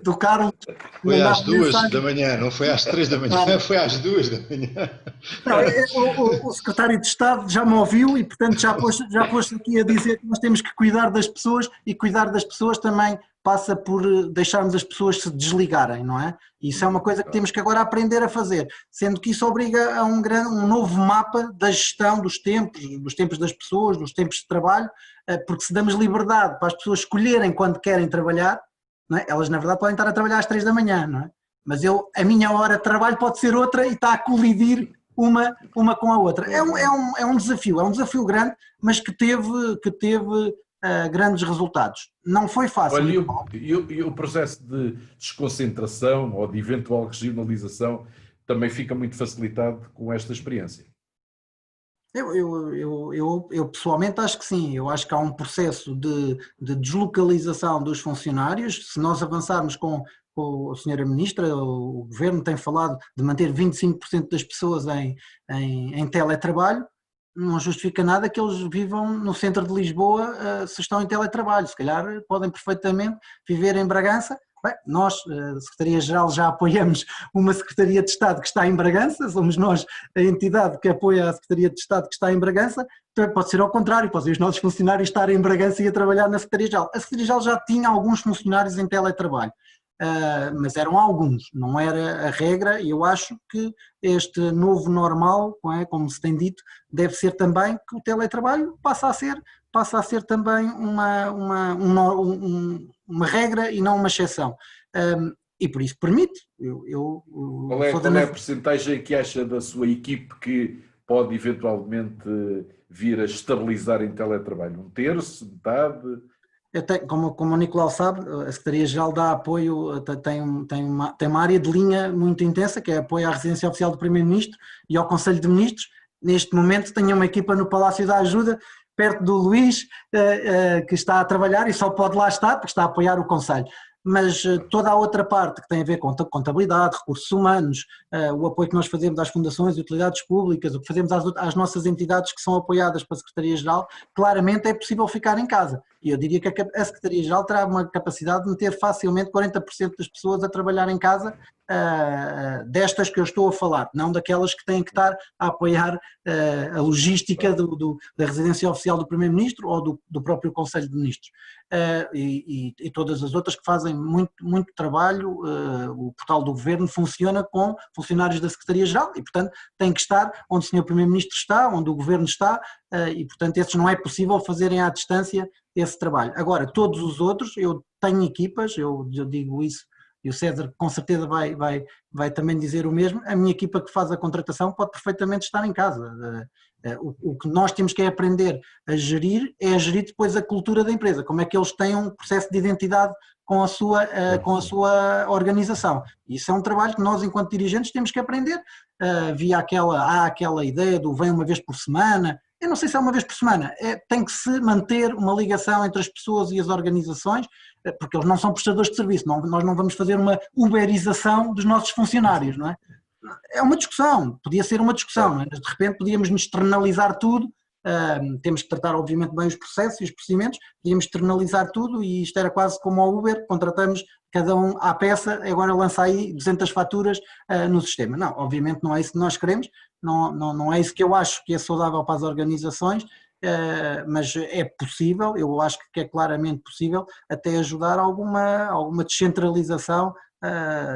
do Carlos. Foi às 2 da manhã, não foi às 3 da manhã, foi às 2 da manhã. Não, o secretário de Estado já me ouviu e, portanto, já pôs aqui a dizer que nós temos que cuidar das pessoas e cuidar das pessoas também passa por deixarmos as pessoas se desligarem, não é? Isso é uma coisa que temos que agora aprender a fazer, sendo que isso obriga a um novo mapa da gestão dos tempos das pessoas, dos tempos de trabalho, porque se damos liberdade para as pessoas escolherem quando querem trabalhar, não é? Elas na verdade podem estar a trabalhar às 3 da manhã, não é? Mas a minha hora de trabalho pode ser outra e está a colidir uma com a outra. É um desafio grande, mas que teve grandes resultados. Não foi fácil. Olha, e o processo de desconcentração ou de eventual regionalização também fica muito facilitado com esta experiência? Eu pessoalmente acho que sim. Eu acho que há um processo de deslocalização dos funcionários. Se nós avançarmos com a Sra. Ministra, o Governo tem falado de manter 25% das pessoas em teletrabalho. Não justifica nada que eles vivam no centro de Lisboa se estão em teletrabalho. Se calhar podem perfeitamente viver em Bragança. Bem, nós, a Secretaria-Geral, já apoiamos uma Secretaria de Estado que está em Bragança, somos nós a entidade que apoia a Secretaria de Estado que está em Bragança. Então, pode ser ao contrário, pode ser os nossos funcionários estarem em Bragança e a trabalhar na Secretaria-Geral. A Secretaria-Geral já tinha alguns funcionários em teletrabalho. Mas eram alguns, não era a regra, e eu acho que este novo normal, como se tem dito, deve ser também que o teletrabalho passa a ser também uma regra e não uma exceção, e por isso permite. Qual é a percentagem que acha da sua equipe que pode eventualmente vir a estabilizar em teletrabalho? 1/3, metade? Como o Nicolau sabe, a Secretaria-Geral dá apoio, tem uma área de linha muito intensa, que é apoio à Residência Oficial do Primeiro-Ministro e ao Conselho de Ministros. Neste momento tenho uma equipa no Palácio da Ajuda, perto do Luís, que está a trabalhar e só pode lá estar porque está a apoiar o Conselho. Mas toda a outra parte que tem a ver com contabilidade, recursos humanos, o apoio que nós fazemos às fundações e utilidades públicas, o que fazemos às nossas entidades que são apoiadas pela Secretaria-Geral, claramente é possível ficar em casa. E eu diria que a Secretaria-Geral terá uma capacidade de meter facilmente 40% das pessoas a trabalhar em casa, destas que eu estou a falar, não daquelas que têm que estar a apoiar a logística da Residência Oficial do Primeiro-Ministro ou do próprio Conselho de Ministros. E todas as outras que fazem muito trabalho. O portal do Governo funciona com funcionários da Secretaria-Geral e, portanto, tem que estar onde o Sr. Primeiro-Ministro está, onde o Governo está, e, portanto, esses não é possível fazerem à distância esse trabalho. Agora, todos os outros, eu tenho equipas, eu digo isso, e o César com certeza vai também dizer o mesmo, a minha equipa que faz a contratação pode perfeitamente estar em casa. O que nós temos que é aprender a gerir depois a cultura da empresa, como é que eles têm um processo de identidade com a sua organização. Isso é um trabalho que nós, enquanto dirigentes, temos que aprender. Há aquela ideia do vem uma vez por semana. Eu não sei se é uma vez por semana, tem que se manter uma ligação entre as pessoas e as organizações, porque eles não são prestadores de serviço, nós não vamos fazer uma uberização dos nossos funcionários, não é? É uma discussão, podia ser uma discussão, não é? Mas de repente podíamos externalizar tudo, temos que tratar obviamente bem os processos e os procedimentos, podíamos externalizar tudo e isto era quase como ao Uber, contratamos cada um à peça, agora lança aí 200 faturas no sistema. Não, obviamente não é isso que nós queremos, não é isso que eu acho que é saudável para as organizações, mas é possível, eu acho que é claramente possível até ajudar a alguma descentralização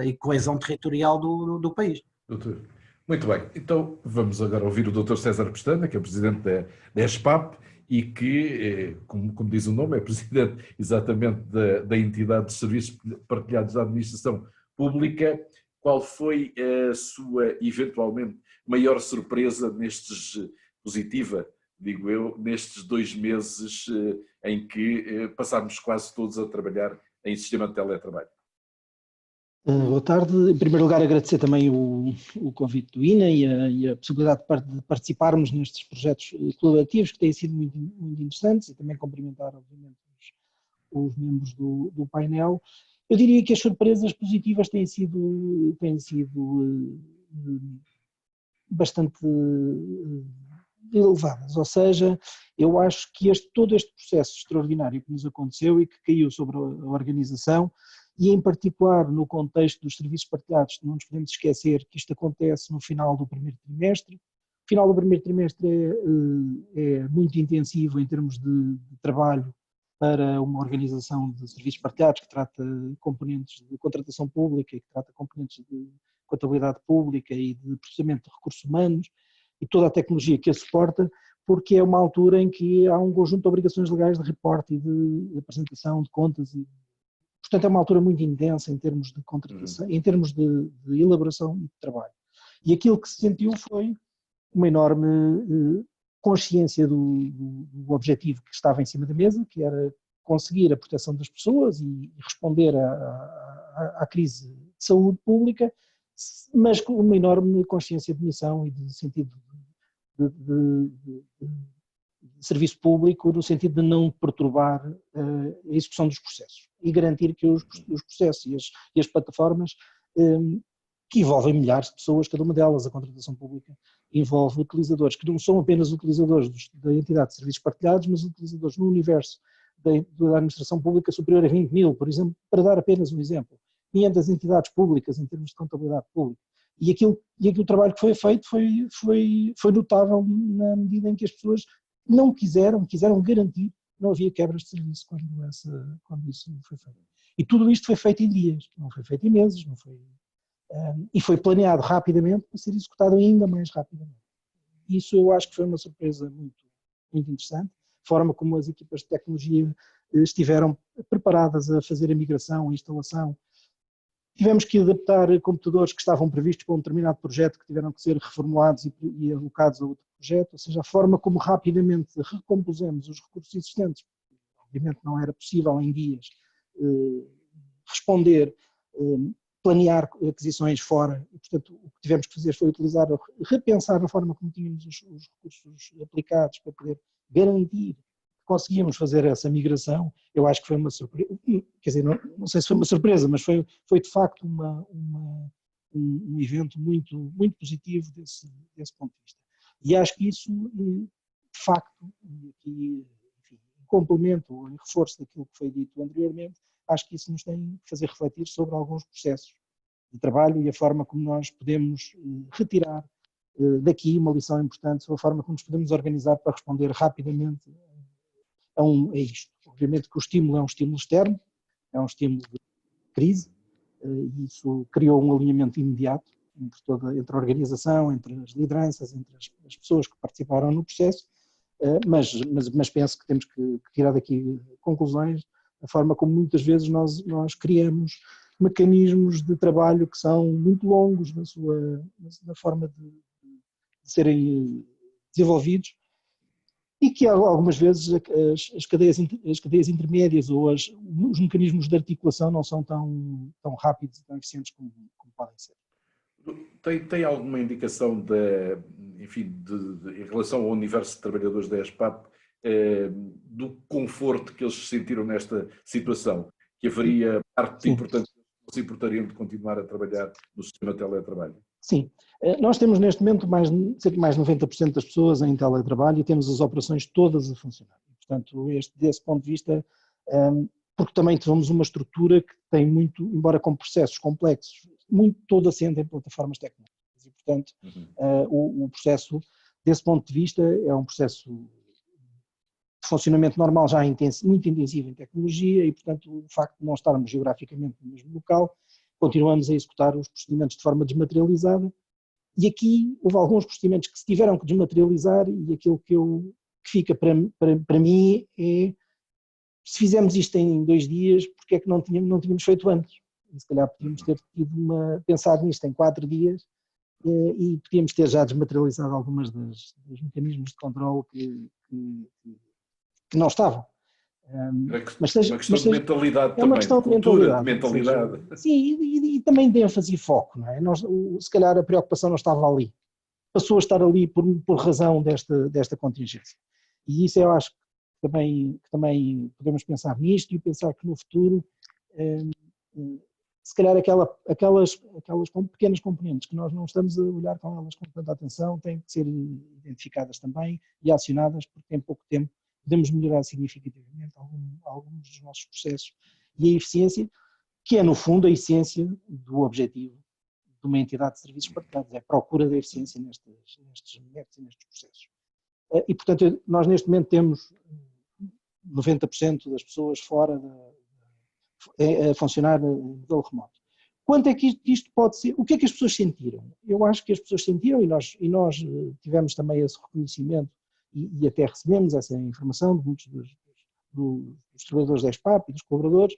e coesão territorial do país. Doutor. Muito bem, então vamos agora ouvir o Dr. César Pestana, que é presidente da ESPAP e que, como diz o nome, é presidente exatamente da entidade de serviços partilhados da administração pública. Qual foi a sua, eventualmente, maior surpresa positiva, digo eu, nestes 2 meses em que passámos quase todos a trabalhar em sistema de teletrabalho? Boa tarde. Em primeiro lugar, agradecer também o convite do INA e a possibilidade de participarmos nestes projetos colaborativos que têm sido muito, muito interessantes e também cumprimentar, obviamente, os membros do painel. Eu diria que as surpresas positivas têm sido bastante elevadas, ou seja, eu acho que todo este processo extraordinário que nos aconteceu e que caiu sobre a organização, e em particular no contexto dos serviços partilhados, não nos podemos esquecer que isto acontece no final do primeiro trimestre. O final do primeiro trimestre é muito intensivo em termos de trabalho para uma organização de serviços partilhados que trata componentes de contratação pública e que trata componentes de contabilidade pública e de processamento de recursos humanos e toda a tecnologia que a suporta, porque é uma altura em que há um conjunto de obrigações legais de reporte e de apresentação de contas e, portanto, é uma altura muito intensa em termos de contratação, em termos de elaboração e de trabalho. E aquilo que se sentiu foi uma enorme consciência do objetivo que estava em cima da mesa, que era conseguir a proteção das pessoas e responder à crise de saúde pública, mas com uma enorme consciência de missão e de sentido de serviço público, no sentido de não perturbar a execução dos processos e garantir que os processos e as plataformas que envolvem milhares de pessoas, cada uma delas, a contratação pública envolve utilizadores, que não são apenas utilizadores da entidade de serviços partilhados, mas utilizadores no universo da administração pública superior a 20 mil, por exemplo, para dar apenas um exemplo, 500 entidades públicas em termos de contabilidade pública. E aquilo o trabalho que foi feito foi notável na medida em que as pessoas não quiseram garantir que não havia quebras de serviço quando isso foi feito. E tudo isto foi feito em dias, não foi feito em meses, e foi planeado rapidamente para ser executado ainda mais rapidamente. Isso eu acho que foi uma surpresa muito, muito interessante, a forma como as equipas de tecnologia estiveram preparadas a fazer a migração, a instalação. Tivemos que adaptar computadores que estavam previstos para um determinado projeto, que tiveram que ser reformulados e alocados a outro projeto, ou seja, a forma como rapidamente recompusemos os recursos existentes. Obviamente não era possível em dias responder, planear aquisições fora, e portanto o que tivemos que fazer foi repensar a forma como tínhamos os recursos aplicados para poder garantir que conseguíamos fazer essa migração. Eu acho que foi uma surpresa, quer dizer, não sei se foi uma surpresa, mas foi de facto um evento muito, muito positivo desse ponto de vista. E acho que isso, de facto, e enfim, em complemento ou em reforço daquilo que foi dito anteriormente, acho que isso nos tem que fazer refletir sobre alguns processos de trabalho e a forma como nós podemos retirar daqui uma lição importante sobre a forma como nos podemos organizar para responder rapidamente a isto. Obviamente que o estímulo é um estímulo externo, é um estímulo de crise, e isso criou um alinhamento imediato entre a organização, entre as lideranças, entre as pessoas que participaram no processo, mas penso que temos que tirar daqui conclusões, a forma como muitas vezes nós criamos mecanismos de trabalho que são muito longos na forma de serem desenvolvidos, e que algumas vezes as cadeias intermédias ou os mecanismos de articulação não são tão rápidos e tão eficientes como podem ser. Tem alguma indicação, enfim, em relação ao universo de trabalhadores da ESPAP, do conforto que eles sentiram nesta situação? Que haveria parte importante que não se importariam de continuar a trabalhar no sistema de teletrabalho? Sim, nós temos neste momento cerca de mais de 90% das pessoas em teletrabalho e temos as operações todas a funcionar. Portanto, desse ponto de vista, porque também temos uma estrutura que tem muito, embora com processos complexos, todo assente em plataformas tecnológicas e, portanto, o processo, desse ponto de vista, é um processo de funcionamento normal já muito intensivo em tecnologia e, portanto, o facto de não estarmos geograficamente no mesmo local, continuamos a executar os procedimentos de forma desmaterializada e aqui houve alguns procedimentos que se tiveram que desmaterializar e aquilo que fica para mim é, se fizemos isto em 2 dias, porque é que não tínhamos feito antes? E se calhar podíamos ter pensado nisto em 4 dias e podíamos ter já desmaterializado algumas dos mecanismos de controle que não estavam. Mas uma questão de mentalidade também, é uma questão de mentalidade. mentalidade. Sim, e também de ênfase e foco, não é? Se calhar a preocupação não estava ali, passou a estar ali por razão desta contingência. E isso eu acho que também podemos pensar nisto e pensar que no futuro, se calhar aquelas pequenas componentes que nós não estamos a olhar com elas com tanta atenção têm que ser identificadas também e acionadas, porque em pouco tempo podemos melhorar significativamente alguns dos nossos processos e a eficiência, que é no fundo a essência do objetivo de uma entidade de serviços partilhados, é a procura da eficiência nestes métodos e nestes processos. E portanto nós neste momento temos 90% das pessoas fora a funcionar em modelo remoto. Quanto é que isto pode ser? O que é que as pessoas sentiram? Eu acho que as pessoas sentiram e nós tivemos também esse reconhecimento e até recebemos essa informação de muitos dos trabalhadores da ESPAP e dos colaboradores.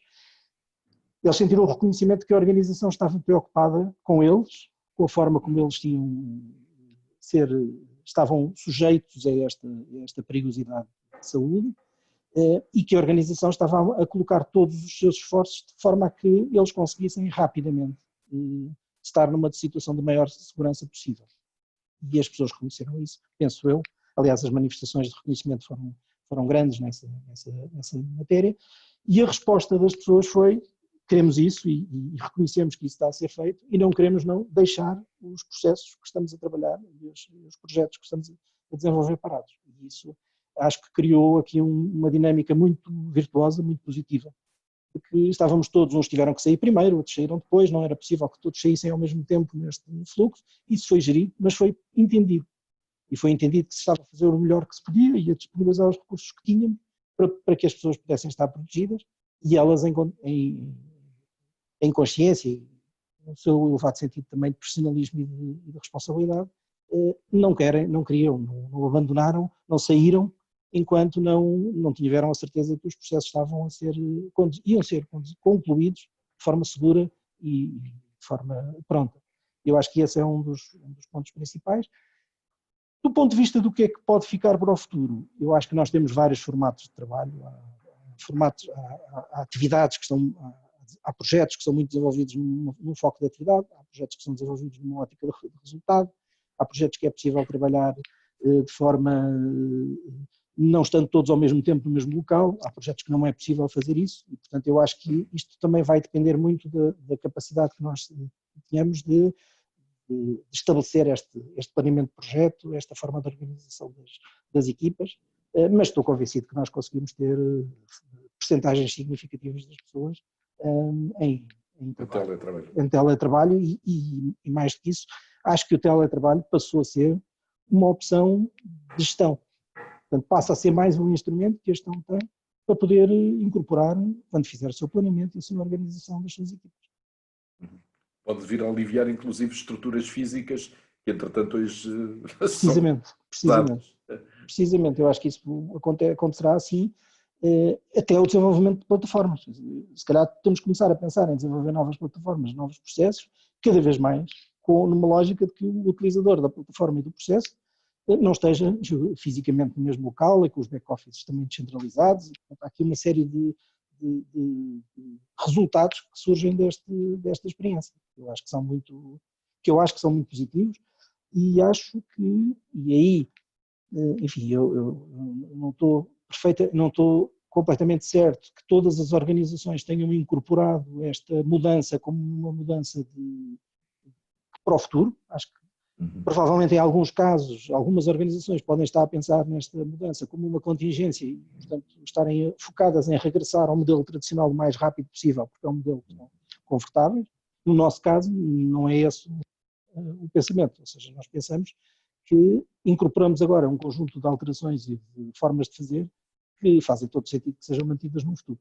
Eles sentiram o reconhecimento de que a organização estava preocupada com eles, com a forma como eles estavam sujeitos a esta perigosidade de saúde, e que a organização estava a colocar todos os seus esforços de forma a que eles conseguissem rapidamente estar numa situação de maior segurança possível. E as pessoas reconheceram isso, penso eu. Aliás, as manifestações de reconhecimento foram grandes nessa matéria, e a resposta das pessoas foi: queremos isso e reconhecemos que isso está a ser feito e não queremos deixar os processos que estamos a trabalhar e os projetos que estamos a desenvolver parados. E isso acho que criou aqui uma dinâmica muito virtuosa, muito positiva, porque estávamos todos, uns tiveram que sair primeiro, outros saíram depois, não era possível que todos saíssem ao mesmo tempo neste fluxo, isso foi gerido, mas foi entendido. E foi entendido que se estava a fazer o melhor que se podia e a disponibilizar os recursos que tínhamos para que as pessoas pudessem estar protegidas e elas em consciência e no seu elevado sentido também de profissionalismo e de responsabilidade, não queriam, não abandonaram, não saíram enquanto não tiveram a certeza que os processos iam ser concluídos de forma segura e de forma pronta. Eu acho que esse é um dos pontos principais. Do ponto de vista do que é que pode ficar para o futuro, eu acho que nós temos vários formatos de trabalho, há atividades há projetos que são muito desenvolvidos num foco de atividade, há projetos que são desenvolvidos numa ótica de resultado, há projetos que é possível trabalhar de forma, não estando todos ao mesmo tempo no mesmo local, há projetos que não é possível fazer isso e, portanto, eu acho que isto também vai depender muito da capacidade que nós tenhamos de estabelecer este planeamento de projeto, esta forma de organização das equipas, mas estou convencido que nós conseguimos ter percentagens significativas das pessoas em teletrabalho e mais do que isso, acho que o teletrabalho passou a ser uma opção de gestão. Portanto, passa a ser mais um instrumento que a gestão tem para poder incorporar quando fizer o seu planeamento e a sua organização das suas equipas. Pode vir a aliviar, inclusive, estruturas físicas que, entretanto, hoje Precisamente, eu acho que isso acontecerá assim, até o desenvolvimento de plataformas. Se calhar temos que começar a pensar em desenvolver novas plataformas, novos processos, cada vez mais, numa lógica de que o utilizador da plataforma e do processo não esteja fisicamente no mesmo local e com os back-offices também descentralizados. Há aqui uma série de resultados que surgem desta experiência, que eu acho que são muito positivos, e acho que, e aí, enfim, eu não estou completamente certo que todas as organizações tenham incorporado esta mudança como uma mudança para o futuro. Acho que provavelmente em alguns casos, algumas organizações podem estar a pensar nesta mudança como uma contingência e, portanto, estarem focadas em regressar ao modelo tradicional o mais rápido possível, porque é um modelo confortável. No nosso caso, não é esse o pensamento, ou seja, nós pensamos que incorporamos agora um conjunto de alterações e de formas de fazer que fazem todo sentido que sejam mantidas no futuro.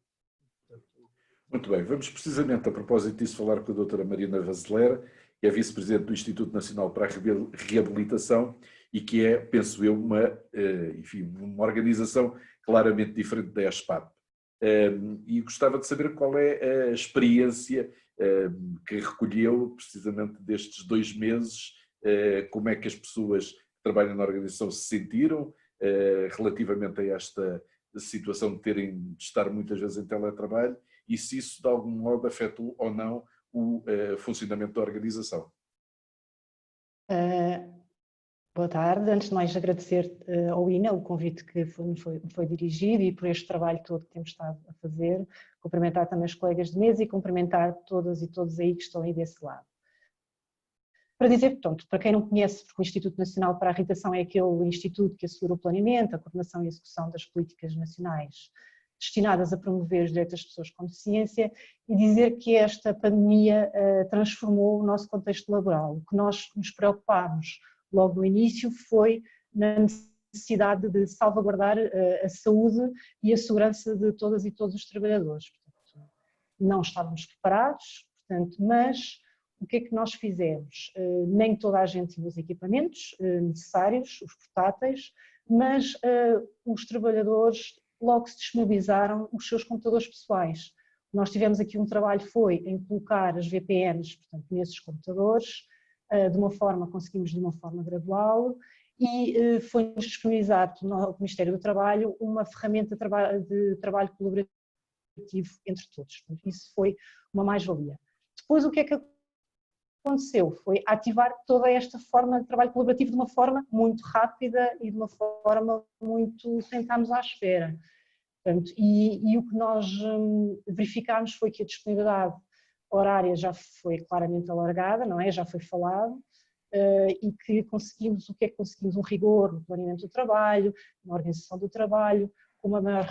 Muito bem, vamos precisamente a propósito disso falar com a doutora Mariana Vazelera, que é vice-presidente do Instituto Nacional para a Reabilitação e que é, penso eu, uma organização claramente diferente da ESPAP. E gostava de saber qual é a experiência que recolheu precisamente destes 2 meses, como é que as pessoas que trabalham na organização se sentiram relativamente a esta situação de terem de estar muitas vezes em teletrabalho e se isso de algum modo afetou ou não o funcionamento da organização. Boa tarde. Antes de mais agradecer ao INA o convite que foi dirigido e por este trabalho todo que temos estado a fazer, cumprimentar também os colegas de mesa e cumprimentar todas e todos aí que estão aí desse lado. Para dizer, portanto, para quem não conhece, porque o Instituto Nacional para a Reabilitação é aquele instituto que assegura o planeamento, a coordenação e a execução das políticas nacionais destinadas a promover os direitos das pessoas com deficiência, e dizer que esta pandemia transformou o nosso contexto laboral. O que nós nos preocupámos logo no início foi na necessidade de salvaguardar a saúde e a segurança de todas e todos os trabalhadores. Portanto, não estávamos preparados, portanto, mas o que é que nós fizemos? Nem toda a gente tinha os equipamentos necessários, os portáteis, mas os trabalhadores logo se disponibilizaram os seus computadores pessoais. Nós tivemos aqui um trabalho, foi em colocar as VPNs, portanto, nesses computadores, conseguimos de uma forma gradual, e foi-nos disponibilizado no Ministério do Trabalho uma ferramenta de trabalho colaborativo entre todos. Portanto, isso foi uma mais-valia. Depois, o que é que aconteceu? Foi ativar toda esta forma de trabalho colaborativo de uma forma muito rápida e de uma forma muito sem estarmos à espera. Portanto, e o que nós verificámos foi que a disponibilidade horária já foi claramente alargada, não é? Já foi falado, e que conseguimos, o que é que conseguimos? Um rigor no planeamento do trabalho, na organização do trabalho, com uma maior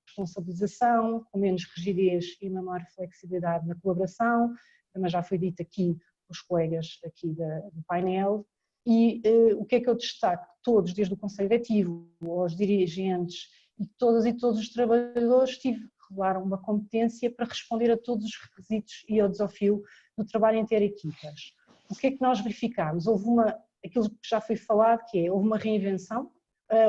responsabilização, com menos rigidez e uma maior flexibilidade na colaboração, mas já foi dito aqui pelos colegas aqui do painel. E o que é que eu destaco? Todos, desde o Conselho Diretivo aos dirigentes e todas e todos os trabalhadores, revelaram uma competência para responder a todos os requisitos e ao desafio do trabalho em ter equipas. O que é que nós verificámos? Houve aquilo que já foi falado, que é, houve uma reinvenção,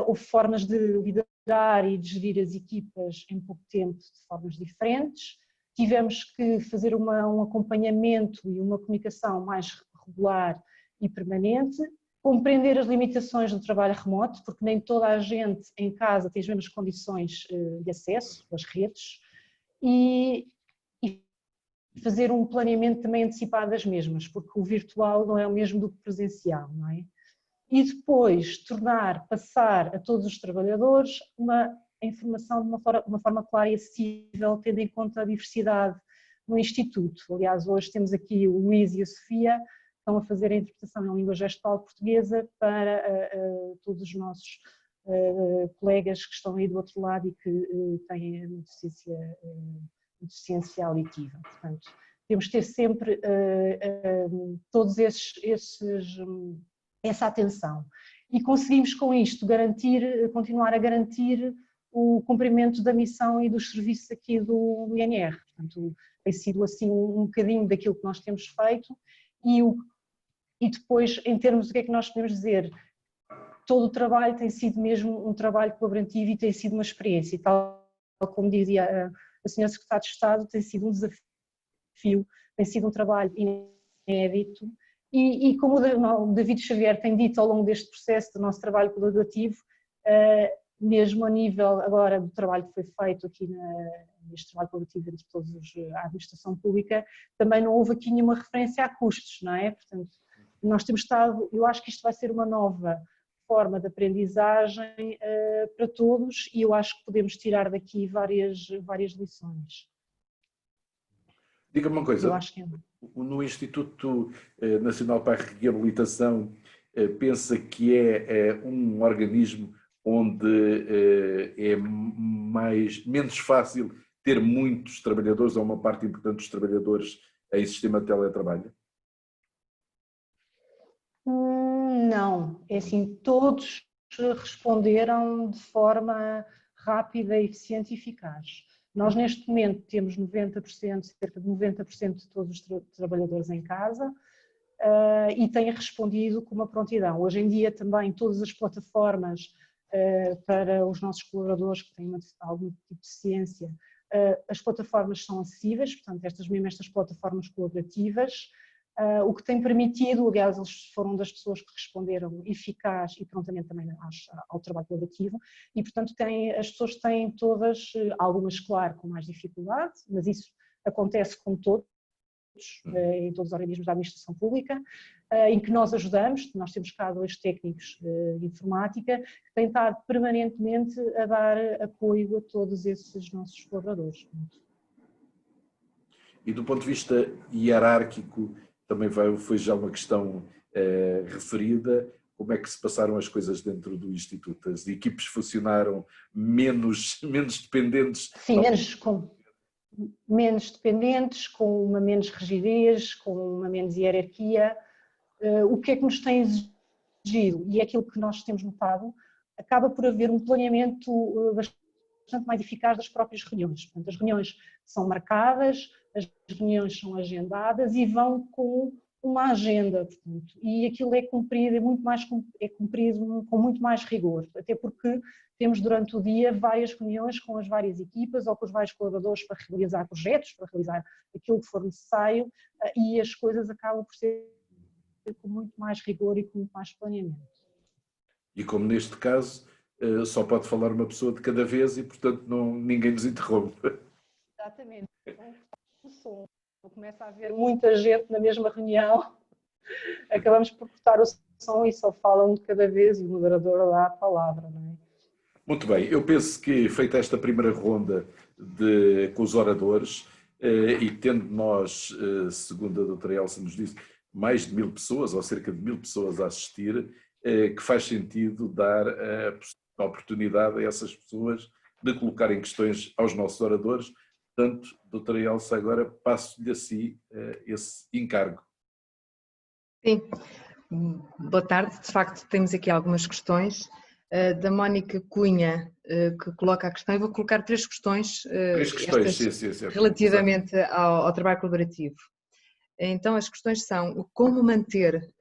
houve formas de liderar e de gerir as equipas em pouco tempo de formas diferentes, tivemos que fazer um acompanhamento e uma comunicação mais regular e permanente, compreender as limitações do trabalho remoto, porque nem toda a gente em casa tem as mesmas condições de acesso às redes, e fazer um planeamento também antecipado das mesmas, porque o virtual não é o mesmo do que o presencial, não é? E depois passar a todos os trabalhadores uma informação de uma forma clara e acessível, tendo em conta a diversidade no Instituto. Aliás, hoje temos aqui o Luís e a Sofia, estão a fazer a interpretação em língua gestual portuguesa para todos os nossos colegas que estão aí do outro lado e que têm a deficiência auditiva. Portanto, temos de ter sempre todos essa atenção. E conseguimos com isto continuar a garantir o cumprimento da missão e dos serviços aqui do INR. Portanto, tem sido assim um bocadinho daquilo que nós temos feito e depois, em termos do que é que nós podemos dizer, todo o trabalho tem sido mesmo um trabalho colaborativo e tem sido uma experiência. E tal como dizia a senhora Secretária de Estado, tem sido um desafio, tem sido um trabalho inédito E como o David Xavier tem dito ao longo deste processo do nosso trabalho colaborativo, mesmo a nível agora do trabalho que foi feito aqui neste trabalho colaborativo entre todos a administração pública, também não houve aqui nenhuma referência a custos, não é? Portanto, nós temos estado, eu acho que isto vai ser uma nova forma de aprendizagem para todos e eu acho que podemos tirar daqui várias lições. Diga-me uma coisa, Eu acho que é. No Instituto Nacional para a Reabilitação pensa que é um organismo onde é menos fácil ter muitos trabalhadores ou uma parte importante dos trabalhadores em sistema de teletrabalho? Não, é assim, todos responderam de forma rápida, eficiente e eficaz. Nós neste momento temos 90%, cerca de 90% de todos os trabalhadores em casa e têm respondido com uma prontidão. Hoje em dia também todas as plataformas para os nossos colaboradores que têm algum tipo de deficiência, as plataformas são acessíveis, portanto estas plataformas colaborativas, o que tem permitido, aliás, eles foram das pessoas que responderam eficaz e prontamente também ao trabalho colaborativo e, portanto, as pessoas têm todas, algumas, claro, com mais dificuldade, mas isso acontece com todos, em todos os organismos da administração pública, em que nós ajudamos, nós temos cá 2 técnicos de informática que têm estado permanentemente a dar apoio a todos esses nossos colaboradores. E do ponto de vista hierárquico, também foi já uma questão referida, como é que se passaram as coisas dentro do Instituto? As equipes funcionaram menos dependentes? Sim, menos dependentes, com uma menos rigidez, com uma menos hierarquia. O que é que nos tem exigido? E é aquilo que nós temos notado, acaba por haver um planeamento bastante mais eficaz das próprias reuniões. Portanto, as reuniões são marcadas, as reuniões são agendadas e vão com uma agenda, portanto, e aquilo é cumprido, cumprido com muito mais rigor, até porque temos durante o dia várias reuniões com as várias equipas ou com os vários colaboradores para realizar projetos, para realizar aquilo que for necessário e as coisas acabam por ser com muito mais rigor e com muito mais planeamento. E como neste caso, só pode falar uma pessoa de cada vez e, portanto, ninguém nos interrompe. Exatamente. O som. Começa a haver muita gente na mesma reunião, acabamos por cortar o som e só fala um de cada vez e o moderador dá a palavra, não é? Muito bem, eu penso que feita esta primeira ronda com os oradores e tendo nós, segundo a doutora Elsa nos disse, mais de 1000 pessoas ou cerca de 1000 pessoas a assistir, que faz sentido dar a oportunidade a essas pessoas de colocarem questões aos nossos oradores. Portanto, doutora Elsa, agora passo-lhe a si esse encargo. Sim, boa tarde. De facto, temos aqui algumas questões. Da Mónica Cunha, que coloca a questão. Eu vou colocar 3 questões, sim, relativamente ao trabalho colaborativo. Então, as questões são como manter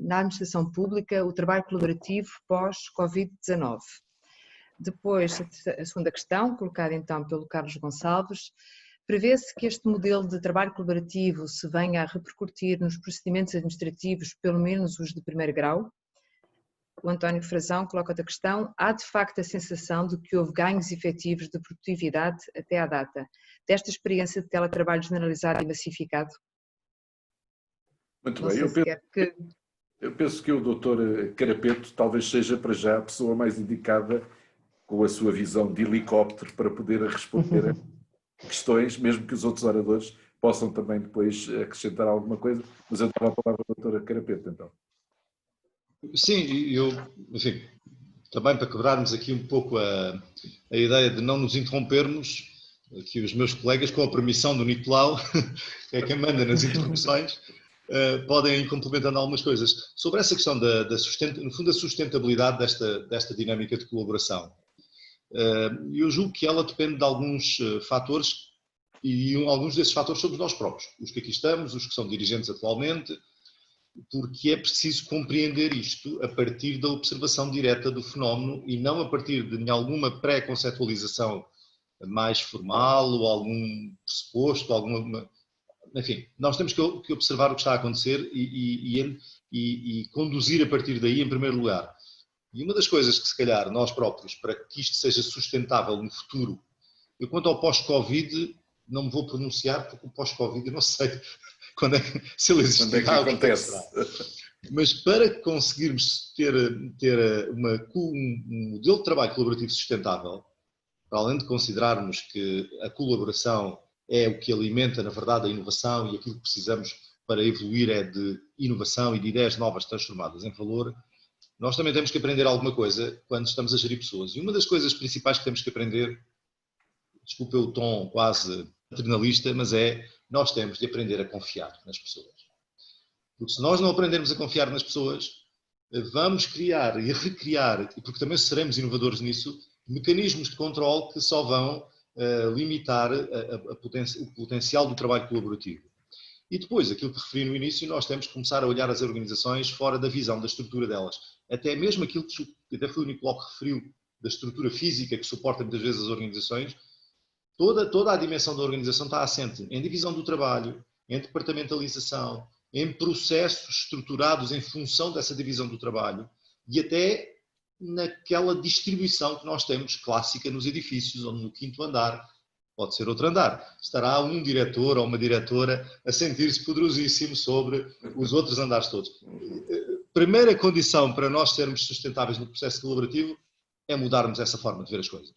na administração pública o trabalho colaborativo pós-Covid-19. Depois, a segunda questão, colocada então pelo Carlos Gonçalves, prevê-se que este modelo de trabalho colaborativo se venha a repercutir nos procedimentos administrativos, pelo menos os de primeiro grau? O António Frazão coloca outra questão, há de facto a sensação de que houve ganhos efetivos de produtividade até à data, desta experiência de teletrabalho generalizado e massificado? Muito bem, eu penso que o doutor Carapeto talvez seja para já a pessoa mais indicada com a sua visão de helicóptero para poder responder a questões, mesmo que os outros oradores possam também depois acrescentar alguma coisa, mas eu dou a palavra à doutora Carapeto, então. Sim, enfim, também para quebrarmos aqui um pouco a ideia de não nos interrompermos, aqui os meus colegas, com a permissão do Nicolau, que é quem manda nas interrupções, podem ir complementando algumas coisas. Sobre essa questão no fundo, da sustentabilidade desta dinâmica de colaboração. Eu julgo que ela depende de alguns fatores e alguns desses fatores somos nós próprios, os que aqui estamos, os que são dirigentes atualmente, porque é preciso compreender isto a partir da observação direta do fenómeno e não a partir de alguma pré-conceptualização mais formal ou algum pressuposto, enfim, nós temos que observar o que está a acontecer e conduzir a partir daí em primeiro lugar. E uma das coisas que se calhar nós próprios, para que isto seja sustentável no futuro, eu quanto ao pós-Covid não me vou pronunciar, porque o pós-Covid eu não sei quando é que, se ele existirá, quando é que acontece. Mas para conseguirmos ter um modelo de trabalho colaborativo sustentável, para além de considerarmos que a colaboração é o que alimenta, na verdade, a inovação, e aquilo que precisamos para evoluir é de inovação e de ideias novas transformadas em valor, nós também temos que aprender alguma coisa quando estamos a gerir pessoas. E uma das coisas principais que temos que aprender, desculpe o tom quase paternalista, mas nós temos de aprender a confiar nas pessoas. Porque se nós não aprendermos a confiar nas pessoas, vamos criar e recriar, e porque também seremos inovadores nisso, mecanismos de controle que só vão limitar o potencial do trabalho colaborativo. E depois, aquilo que referi no início, nós temos que começar a olhar as organizações fora da visão, da estrutura delas. Até mesmo aquilo que até foi o Nicolau que referiu, da estrutura física que suporta muitas vezes as organizações, toda a dimensão da organização está assente em divisão do trabalho, em departamentalização, em processos estruturados em função dessa divisão do trabalho e até naquela distribuição que nós temos clássica nos edifícios, onde no 5º andar, pode ser outro andar, estará um diretor ou uma diretora a sentir-se poderosíssimo sobre os outros andares todos. Primeira condição para nós sermos sustentáveis no processo colaborativo é mudarmos essa forma de ver as coisas.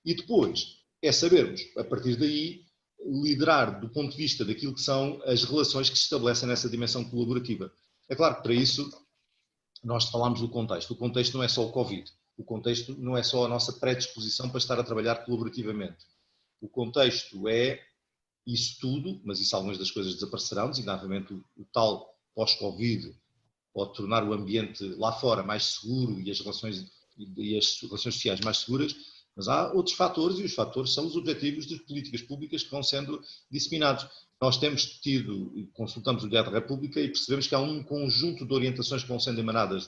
E depois é sabermos, a partir daí, liderar do ponto de vista daquilo que são as relações que se estabelecem nessa dimensão colaborativa. É claro que para isso nós falamos do contexto. O contexto não é só o Covid. O contexto não é só a nossa predisposição para estar a trabalhar colaborativamente. O contexto é isso tudo, mas isso algumas das coisas desaparecerão, designadamente o tal pós-Covid pode tornar o ambiente lá fora mais seguro e as relações sociais mais seguras, mas há outros fatores e os fatores são os objetivos das políticas públicas que vão sendo disseminados. Nós temos tido, consultamos o Diário da República e percebemos que há um conjunto de orientações que vão sendo emanadas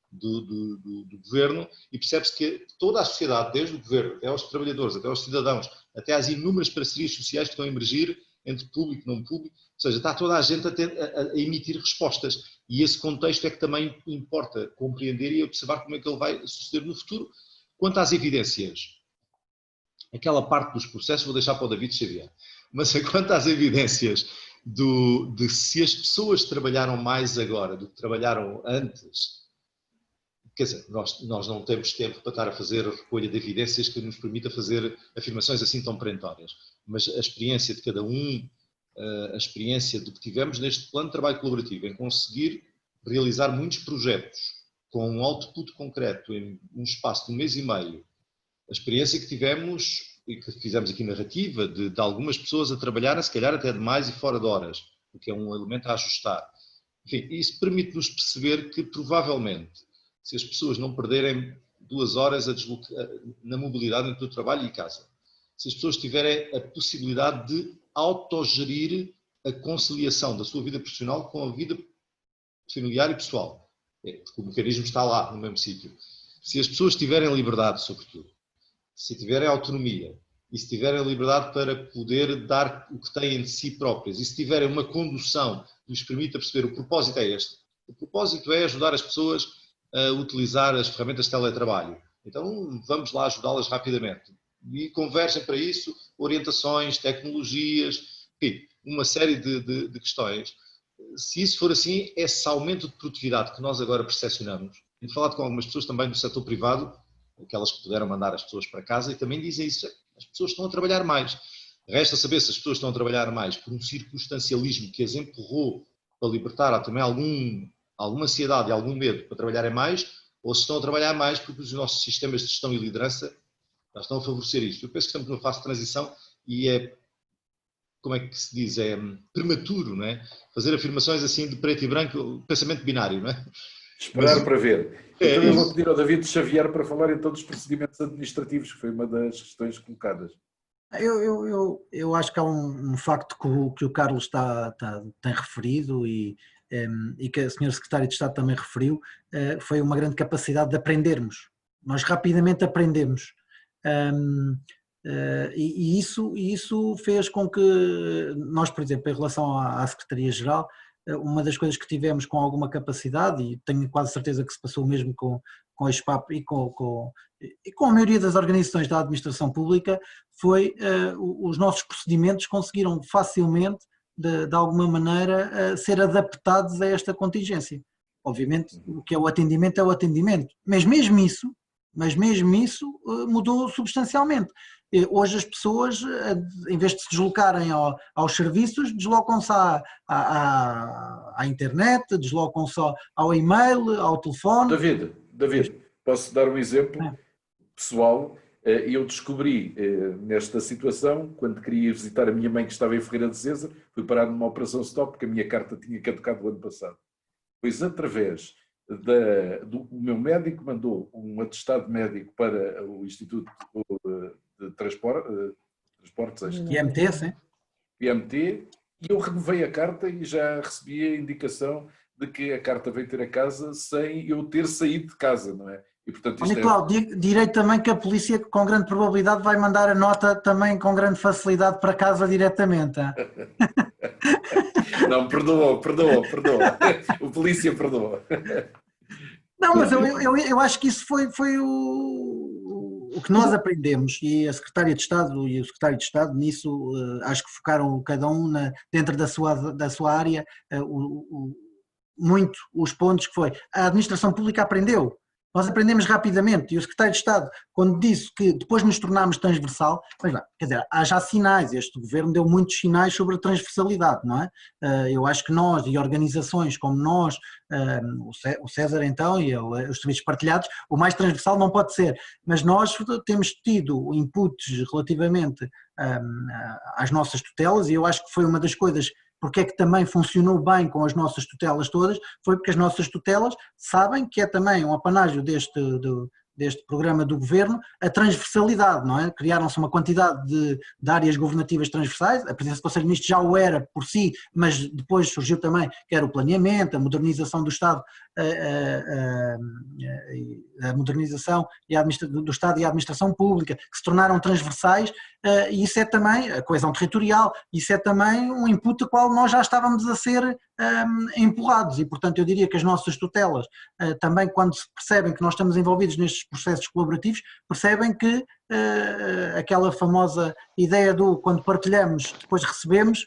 do Governo e percebe-se que toda a sociedade, desde o Governo até aos trabalhadores, até aos cidadãos, até às inúmeras parcerias sociais que estão a emergir entre público e não público, ou seja, está toda a gente a emitir respostas e esse contexto é que também importa compreender e observar como é que ele vai suceder no futuro. Quanto às evidências, aquela parte dos processos vou deixar para o David Xavier, mas quanto às evidências de se as pessoas trabalharam mais agora do que trabalharam antes, quer dizer, nós não temos tempo para estar a fazer a recolha de evidências que nos permita fazer afirmações assim tão perentórias, mas a experiência de cada um, a experiência do que tivemos neste plano de trabalho colaborativo, em conseguir realizar muitos projetos com um output concreto em um espaço de 1 mês e meio, a experiência que tivemos e que fizemos aqui narrativa de algumas pessoas a trabalharem, se calhar até de mais e fora de horas, o que é um elemento a ajustar. Enfim, isso permite-nos perceber que provavelmente, se as pessoas não perderem 2 horas na mobilidade entre o trabalho e casa, se as pessoas tiverem a possibilidade de autogerir a conciliação da sua vida profissional com a vida familiar e pessoal, porque o mecanismo está lá, no mesmo sítio. Se as pessoas tiverem liberdade, sobretudo, se tiverem autonomia e se tiverem liberdade para poder dar o que têm de si próprias e se tiverem uma condução que lhes permita perceber o propósito é este. O propósito é ajudar as pessoas a utilizar as ferramentas de teletrabalho. Então vamos lá ajudá-las rapidamente. E convergem para isso orientações, tecnologias, enfim, uma série de questões. Se isso for assim, esse aumento de produtividade que nós agora percepcionamos, tenho falado com algumas pessoas também do setor privado, aquelas que puderam mandar as pessoas para casa, e também dizem isso, as pessoas estão a trabalhar mais. Resta saber se as pessoas estão a trabalhar mais por um circunstancialismo que as empurrou para libertar também alguma ansiedade e algum medo para trabalharem mais, ou se estão a trabalhar mais porque os nossos sistemas de gestão e liderança já estão a favorecer isto. Eu penso que estamos numa fase de transição e como é que se diz, é prematuro, não é? Fazer afirmações assim de preto e branco, pensamento binário, não é? Esperar para ver. Então eu vou pedir ao David Xavier para falar então dos procedimentos administrativos, que foi uma das questões colocadas. Eu acho que há um facto que o Carlos tem referido e que a Sra. Secretária de Estado também referiu, foi uma grande capacidade de aprendermos. Nós rapidamente aprendemos. E isso fez com que nós, por exemplo, em relação à Secretaria-Geral, uma das coisas que tivemos com alguma capacidade, e tenho quase certeza que se passou o mesmo com a ESPAP e com a maioria das organizações da administração pública, foi os nossos procedimentos conseguiram facilmente, de alguma maneira, ser adaptados a esta contingência. Obviamente, o que é o atendimento, mas mesmo isso mudou substancialmente. Hoje as pessoas, em vez de se deslocarem aos serviços, deslocam-se à internet, deslocam-se ao e-mail, ao telefone. David, posso dar um exemplo pessoal? Eu descobri nesta situação, quando queria ir visitar a minha mãe que estava em Ferreira de César, fui parar numa operação stop porque a minha carta tinha caducado o ano passado. Pois através do meu médico mandou um atestado médico para o Instituto de Transportes, IMT, sim. IMT, e eu renovei a carta e já recebi a indicação de que a carta veio ter a casa sem eu ter saído de casa, não é? E, portanto, isto Nicolau, direi também que a polícia com grande probabilidade vai mandar a nota também com grande facilidade para casa diretamente. Não, perdoa. O polícia perdoa. Não, mas eu acho que isso foi o que nós aprendemos, e a Secretária de Estado e o Secretário de Estado nisso acho que focaram cada um dentro da sua área muito os pontos que foi. A administração pública aprendeu. Nós aprendemos rapidamente, e o Secretário de Estado, quando disse que depois nos tornámos transversal, mas não, quer dizer, há já sinais, este governo deu muitos sinais sobre a transversalidade, não é? Eu acho que nós e organizações como nós, o César então e os serviços partilhados, o mais transversal não pode ser, mas nós temos tido inputs relativamente às nossas tutelas, e eu acho que foi uma das coisas. Porque é que também funcionou bem com as nossas tutelas todas, foi porque as nossas tutelas sabem que é também um apanágio deste programa do governo, a transversalidade, não é? Criaram-se uma quantidade de áreas governativas transversais, a presença do Conselho de Ministros já o era por si, mas depois surgiu também que era o planeamento, a modernização do Estado, a modernização do Estado e a administração pública, que se tornaram transversais, e isso é também a coesão territorial, isso é também um input a qual nós já estávamos a ser empurrados, e portanto eu diria que as nossas tutelas também, quando se percebem que nós estamos envolvidos nestes processos colaborativos, percebem que aquela famosa ideia do quando partilhamos depois recebemos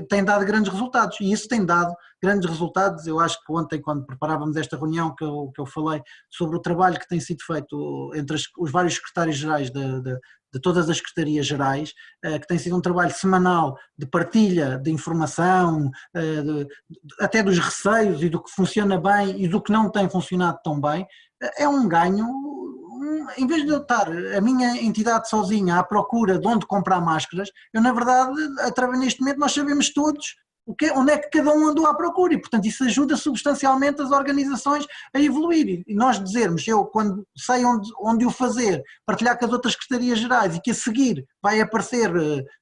tem dado grandes resultados, e isso tem dado grandes resultados. Eu acho que ontem, quando preparávamos esta reunião que eu falei sobre o trabalho que tem sido feito entre os vários secretários-gerais de todas as secretarias-gerais, que tem sido um trabalho semanal de partilha de informação, até dos receios e do que funciona bem e do que não tem funcionado tão bem, é um ganho. Em vez de eu estar a minha entidade sozinha à procura de onde comprar máscaras, eu na verdade, neste momento nós sabemos todos onde é que cada um andou à procura, e portanto isso ajuda substancialmente as organizações a evoluir, e nós dizermos, eu quando sei onde o fazer, partilhar com as outras secretarias gerais, e que a seguir vai aparecer,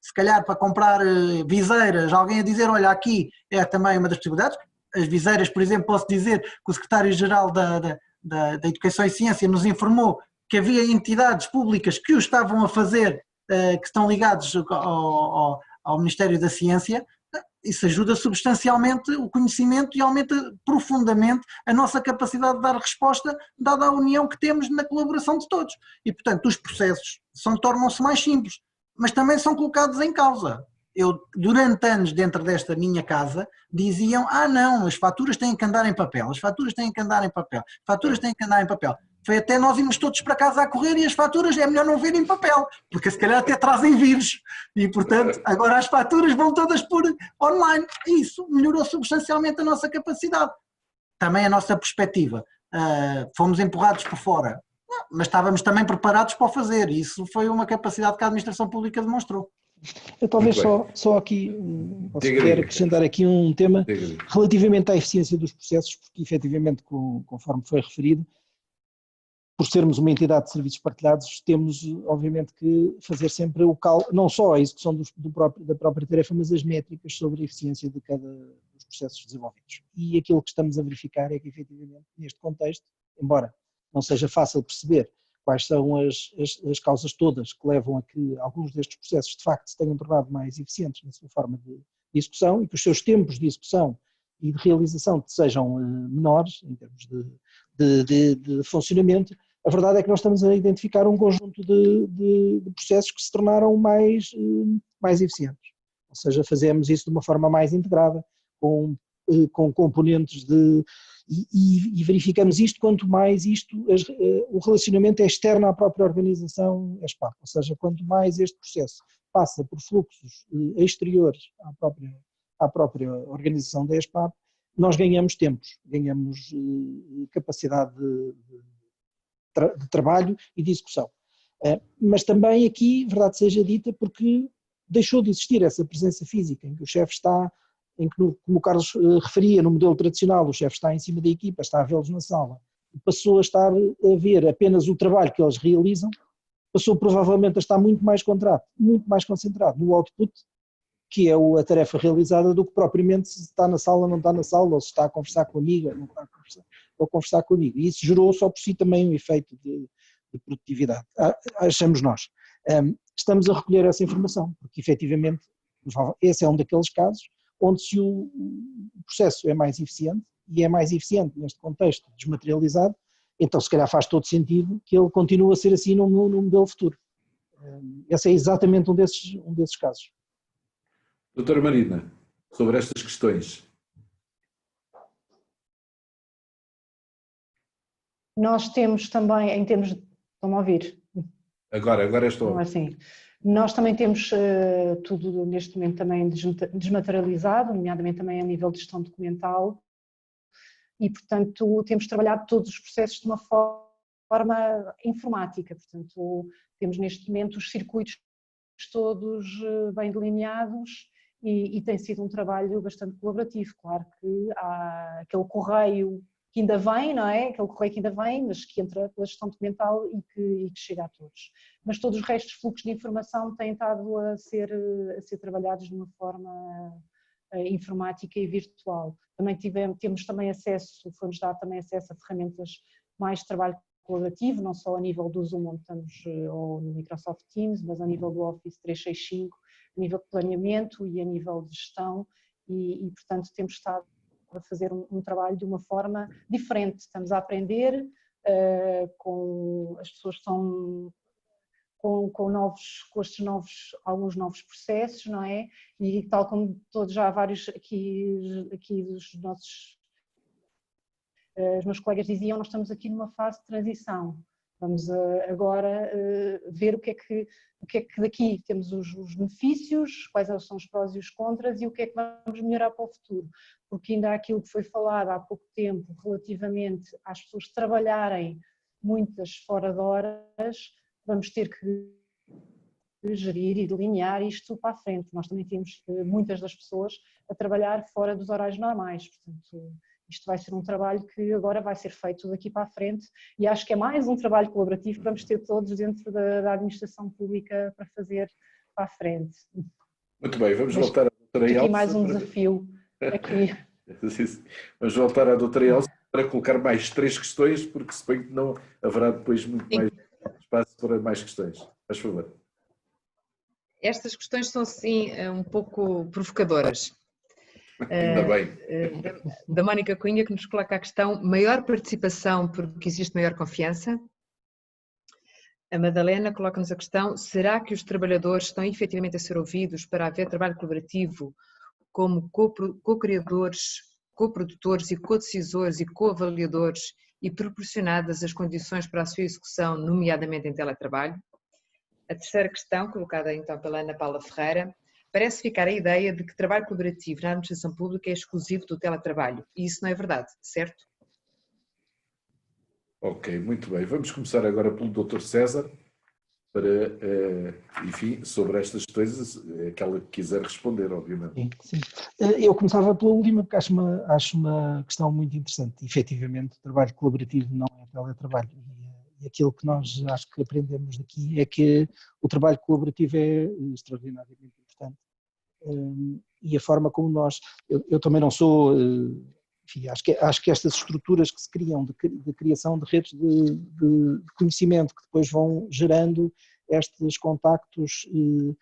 se calhar para comprar viseiras, alguém a dizer, olha, aqui é também uma das possibilidades. As viseiras, por exemplo, posso dizer que o secretário-geral da Educação e Ciência nos informou que havia entidades públicas que o estavam a fazer, que estão ligados ao Ministério da Ciência. Isso ajuda substancialmente o conhecimento e aumenta profundamente a nossa capacidade de dar resposta, dada a união que temos na colaboração de todos. E, portanto, os processos tornam-se mais simples, mas também são colocados em causa. Eu, durante anos, dentro desta minha casa, diziam, não, as faturas têm que andar em papel, Foi até nós irmos todos para casa a correr, e as faturas é melhor não ver em papel, porque se calhar até trazem vírus, e portanto agora as faturas vão todas por online, e isso melhorou substancialmente a nossa capacidade. Também a nossa perspectiva, fomos empurrados por fora, mas estávamos também preparados para o fazer, e isso foi uma capacidade que a administração pública demonstrou. Eu talvez só aqui, quero acrescentar aqui um tema relativamente à eficiência dos processos, porque efetivamente, conforme foi referido, por sermos uma entidade de serviços partilhados, temos obviamente que fazer sempre não só a execução da própria tarefa, mas as métricas sobre a eficiência de cada dos processos desenvolvidos. E aquilo que estamos a verificar é que efetivamente neste contexto, embora não seja fácil perceber quais são as causas todas que levam a que alguns destes processos de facto se tenham tornado mais eficientes na sua forma de execução e que os seus tempos de execução e de realização sejam menores em termos de funcionamento. A verdade é que nós estamos a identificar um conjunto de processos que se tornaram mais eficientes, ou seja, fazemos isso de uma forma mais integrada, com componentes e verificamos isto quanto mais o relacionamento é externo à própria organização ESPAP, ou seja, quanto mais este processo passa por fluxos exteriores à própria organização da ESPAP, nós ganhamos tempos, ganhamos capacidade de trabalho e de execução. Mas também aqui, verdade seja dita, porque deixou de existir essa presença física em que o chefe está, em que, como o Carlos referia, no modelo tradicional, o chefe está em cima da equipa, está a vê-los na sala, e passou a estar a ver apenas o trabalho que eles realizam, passou provavelmente a estar muito mais concentrado no output, que é a tarefa realizada, do que propriamente se está na sala ou não está na sala, ou se está a conversar com a amiga, ou não está a conversar com a amiga. E isso gerou só por si também um efeito de produtividade, achamos nós. Estamos a recolher essa informação, porque efetivamente esse é um daqueles casos onde se o processo é mais eficiente, e é mais eficiente neste contexto desmaterializado, então se calhar faz todo sentido que ele continue a ser assim no modelo futuro. Esse é exatamente um desses casos. Doutora Marina, sobre estas questões. Nós temos também, em termos de... Estão-me a ouvir? Agora estou. Então, assim, nós também temos tudo neste momento também desmaterializado, nomeadamente também a nível de gestão documental, e portanto temos trabalhado todos os processos de uma forma informática, portanto temos neste momento os circuitos todos bem delineados e tem sido um trabalho bastante colaborativo. Claro que há aquele correio que ainda vem, não é? Aquele correio que ainda vem, mas que entra pela gestão documental e que chega a todos. Mas todos os restos de fluxos de informação têm estado a ser trabalhados de uma forma informática e virtual. Também temos também acesso, foi-nos dado também acesso a ferramentas mais de trabalho colaborativo, não só a nível do Zoom, onde estamos, ou no Microsoft Teams, mas a nível do Office 365, a nível de planeamento e a nível de gestão, e portanto temos estado a fazer um trabalho de uma forma diferente. Estamos a aprender, as pessoas estão com alguns novos processos, não é? E tal como todos já vários aqui dos nossos, os meus colegas diziam, nós estamos aqui numa fase de transição. Vamos agora ver o que é que daqui temos os benefícios, quais são os prós e os contras e o que é que vamos melhorar para o futuro. Porque ainda há aquilo que foi falado há pouco tempo relativamente às pessoas trabalharem muitas fora de horas, vamos ter que gerir e delinear isto para a frente. Nós também temos muitas das pessoas a trabalhar fora dos horários normais, portanto isto vai ser um trabalho que agora vai ser feito daqui para a frente e acho que é mais um trabalho colaborativo que vamos ter todos dentro da administração pública para fazer para a frente. Muito bem, vamos voltar à doutora Elsa. Aqui mais um desafio. Aqui. Vamos voltar à doutora Elsa para colocar mais 3 questões, porque suponho que não haverá depois muito mais espaço para mais questões. Faz favor. Estas questões são sim um pouco provocadoras. Ainda bem. Da Mónica Cunha, que nos coloca a questão: maior participação porque existe maior confiança? A Madalena coloca-nos a questão: será que os trabalhadores estão efetivamente a ser ouvidos para haver trabalho colaborativo como co-criadores, co-produtores e co-decisores e co-avaliadores e proporcionadas as condições para a sua execução, nomeadamente em teletrabalho? A terceira questão, colocada então pela Ana Paula Ferreira: parece ficar a ideia de que trabalho colaborativo na administração pública é exclusivo do teletrabalho, e isso não é verdade, certo? Ok, muito bem. Vamos começar agora pelo Dr. César, para, enfim, sobre estas coisas, aquela que quiser responder, obviamente. Sim. Eu começava pela última, porque acho uma questão muito interessante. Efetivamente, o trabalho colaborativo não é teletrabalho. E aquilo que nós acho que aprendemos daqui é que o trabalho colaborativo é extraordinariamente importante. E a forma como eu também não sou enfim, acho que estas estruturas que se criam de criação de redes de conhecimento que depois vão gerando estes contactos e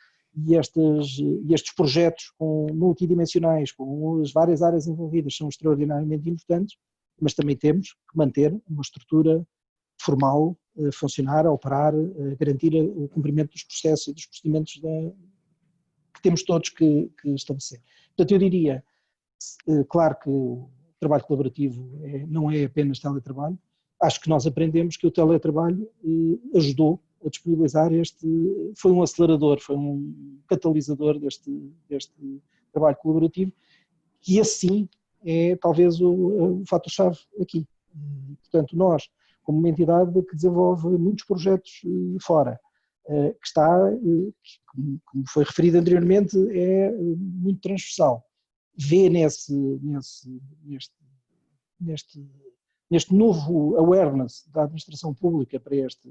estes projetos multidimensionais, com as várias áreas envolvidas, são extraordinariamente importantes, mas também temos que manter uma estrutura formal, funcionar, operar, garantir o cumprimento dos processos e dos procedimentos que temos todos que estabelecer. Portanto, eu diria, claro que o trabalho colaborativo não é apenas teletrabalho, acho que nós aprendemos que o teletrabalho ajudou a disponibilizar foi um acelerador, foi um catalisador deste trabalho colaborativo, que assim é talvez o fator-chave aqui. Portanto, nós, como uma entidade que desenvolve muitos projetos fora, que está, como foi referido anteriormente, é muito transversal, vê neste novo awareness da administração pública para este